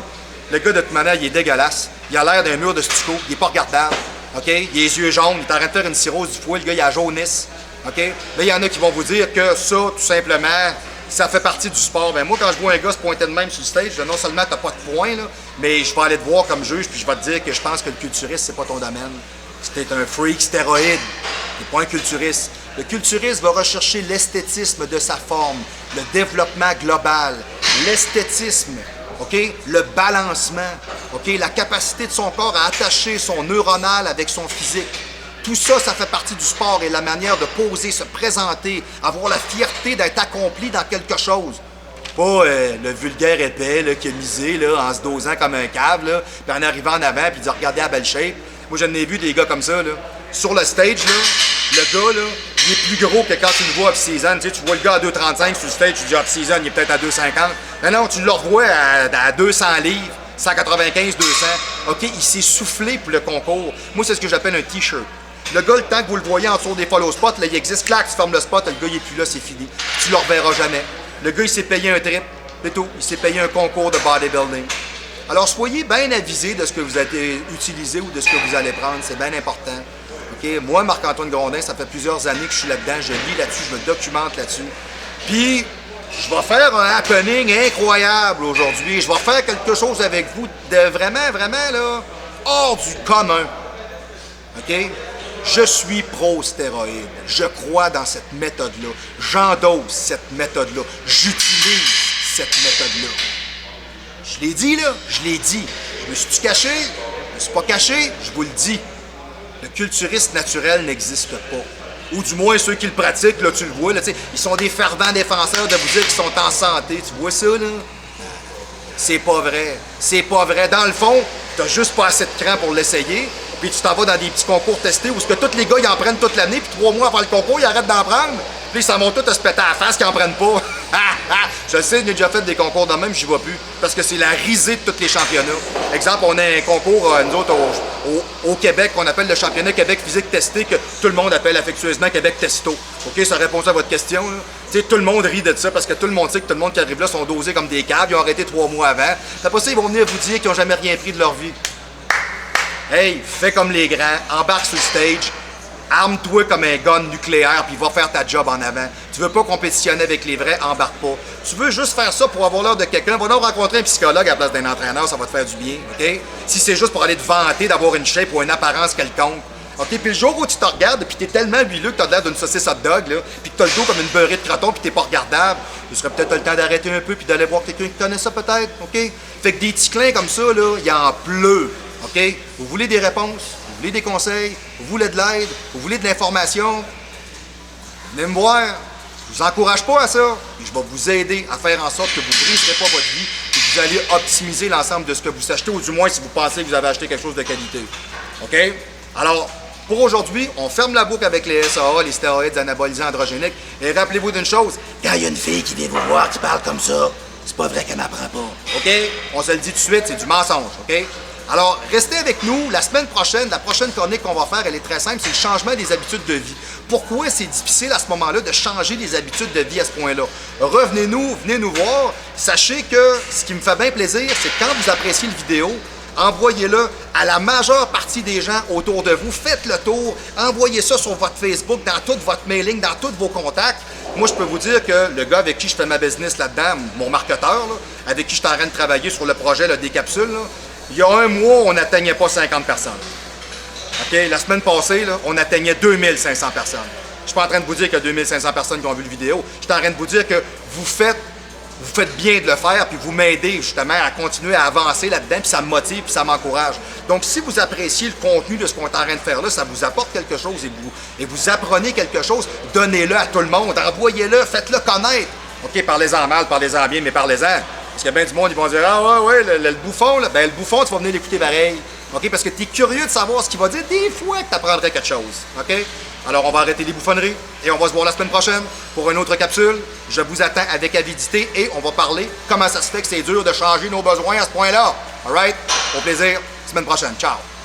Le gars, de toute manière, il est dégueulasse. Il a l'air d'un mur de stucco. Il n'est pas regardable. Okay? Il a les yeux jaunes. Il est en train de faire une cirrhose du foie. Le gars, il a la jaunisse. OK? Là, il y en a qui vont vous dire que ça, tout simplement, ça fait partie du sport. Ben moi, quand je vois un gars se pointer de même sur le stage, non seulement t'as pas de points, là, mais je vais aller te voir comme juge, puis je vais te dire que je pense que le culturiste, c'est pas ton domaine. C'était un freak stéroïde. T'es pas un culturiste. Le culturiste va rechercher l'esthétisme de sa forme, le développement global, l'esthétisme, OK? Le balancement, OK? La capacité de son corps à attacher son neuronal avec son physique. Tout ça, ça fait partie du sport et la manière de poser, se présenter, avoir la fierté d'être accompli dans quelque chose. Pas le vulgaire épais là, qui a misé là, en se dosant comme un cave, là, puis en arrivant en avant, puis de regarder la belle shape. Moi, j'en ai vu des gars comme ça. Là. Sur le stage, là, le gars, là, il est plus gros que quand tu le vois off-season. Tu sais, tu vois le gars à 2,35 sur le stage, tu dis off-season, il est peut-être à 2,50. Mais non, tu le revois à 200 livres. 195, 200. OK, il s'est soufflé pour le concours. Moi, c'est ce que j'appelle un T-shirt. Le gars, le temps que vous le voyez en dessous des follow spots, là, il existe, clac, tu fermes le spot, le gars, il est plus là, c'est fini. Tu le reverras jamais. Le gars, il s'est payé un trip, c'est tout. Il s'est payé un concours de bodybuilding. Alors, soyez bien avisés de ce que vous allez utiliser ou de ce que vous allez prendre. C'est bien important. OK? Moi, Marc-Antoine Grondin, ça fait plusieurs années que je suis là-dedans. Je lis là-dessus, je me documente là-dessus. Puis, je vais faire un happening incroyable aujourd'hui. Je vais faire quelque chose avec vous de vraiment, vraiment, là, hors du commun. OK? Je suis pro-stéroïde. Je crois dans cette méthode-là. J'endosse cette méthode-là. J'utilise cette méthode-là. Je l'ai dit, là. Je l'ai dit. Je me suis-tu caché? Je me suis pas caché. Je vous le dis. Le culturiste naturel n'existe pas. Ou du moins, ceux qui le pratiquent, là, tu le vois, là, ils sont des fervents défenseurs de vous dire qu'ils sont en santé. Tu vois ça, là? C'est pas vrai. C'est pas vrai. Dans le fond, t'as juste pas assez de cran pour l'essayer. Puis tu t'en vas dans des petits concours testés où ce que tous les gars, ils en prennent toute l'année, puis 3 mois avant le concours, ils arrêtent d'en prendre. Puis ils s'en vont tous à se péter à la face qu'ils en prennent pas. Je sais, j'ai déjà fait des concours de même, j'y vais plus. Parce que c'est la risée de tous les championnats. Exemple, on a un concours, nous autres, au Québec, qu'on appelle le championnat Québec physique testé, que tout le monde appelle affectueusement Québec Testo. OK, ça répond à votre question, là. Tu sais, tout le monde rit de ça parce que tout le monde sait que tout le monde qui arrive là sont dosés comme des caves, ils ont arrêté 3 mois avant. Après ça, ils vont venir vous dire qu'ils n'ont jamais rien pris de leur vie. Hey, fais comme les grands, embarque sur le stage, arme-toi comme un gun nucléaire, puis va faire ta job en avant. Tu veux pas compétitionner avec les vrais, embarque pas. Tu veux juste faire ça pour avoir l'air de quelqu'un, va donc rencontrer un psychologue à la place d'un entraîneur, ça va te faire du bien, OK? Si c'est juste pour aller te vanter d'avoir une shape ou une apparence quelconque. OK? Puis le jour où tu te regardes, puis t'es tellement huileux que t'as l'air d'une saucisse hot dog, là, puis que t'as le dos comme une beurrée de croton, puis t'es pas regardable, tu serais peut-être le temps d'arrêter un peu, puis d'aller voir quelqu'un qui connaît ça peut-être, OK? Fait que des petits clins comme ça, là, il en pleut. OK? Vous voulez des réponses, vous voulez des conseils, vous voulez de l'aide, vous voulez de l'information, venez me voir. Je vous encourage pas à ça. Je vais vous aider à faire en sorte que vous ne briserez pas votre vie et que vous allez optimiser l'ensemble de ce que vous achetez, ou du moins si vous pensez que vous avez acheté quelque chose de qualité. OK? Alors, pour aujourd'hui, on ferme la boucle avec les SAA, les stéroïdes anabolisants androgéniques. Et rappelez-vous d'une chose, quand il y a une fille qui vient vous voir, qui parle comme ça, c'est pas vrai qu'elle m'apprend pas. OK? On se le dit tout de suite, c'est du mensonge. OK? Alors, restez avec nous. La semaine prochaine, la prochaine chronique qu'on va faire, elle est très simple, c'est le changement des habitudes de vie. Pourquoi c'est difficile à ce moment-là de changer les habitudes de vie à ce point-là? Revenez-nous, venez nous voir. Sachez que ce qui me fait bien plaisir, c'est que quand vous appréciez le vidéo, envoyez-le à la majeure partie des gens autour de vous. Faites le tour, envoyez ça sur votre Facebook, dans tout votre mailing, dans tous vos contacts. Moi, je peux vous dire que le gars avec qui je fais ma business là-dedans, mon marketeur, là, avec qui je suis en train de travailler sur le projet là, des capsules, là, il y a un mois, on n'atteignait pas 50 personnes. OK? La semaine passée, là, on atteignait 2500 personnes. Je ne suis pas en train de vous dire qu'il y a 2500 personnes qui ont vu la vidéo. Je suis en train de vous dire que vous faites bien de le faire, puis vous m'aidez justement à continuer à avancer là-dedans, puis ça me motive, puis ça m'encourage. Donc, si vous appréciez le contenu de ce qu'on est en train de faire là, ça vous apporte quelque chose et vous apprenez quelque chose, donnez-le à tout le monde, envoyez-le, faites-le connaître. OK, parlez-en mal, parlez-en bien, mais parlez-en. Parce qu'il y a bien du monde, ils vont dire « Ah ouais, le bouffon, là, ben le bouffon, tu vas venir l'écouter pareil. » OK, parce que tu es curieux de savoir ce qu'il va dire, des fois que tu apprendrais quelque chose. OK? Alors, on va arrêter les bouffonneries et on va se voir la semaine prochaine pour une autre capsule. Je vous attends avec avidité et on va parler comment ça se fait que c'est dur de changer nos besoins à ce point-là. All right? Au plaisir. Semaine prochaine. Ciao!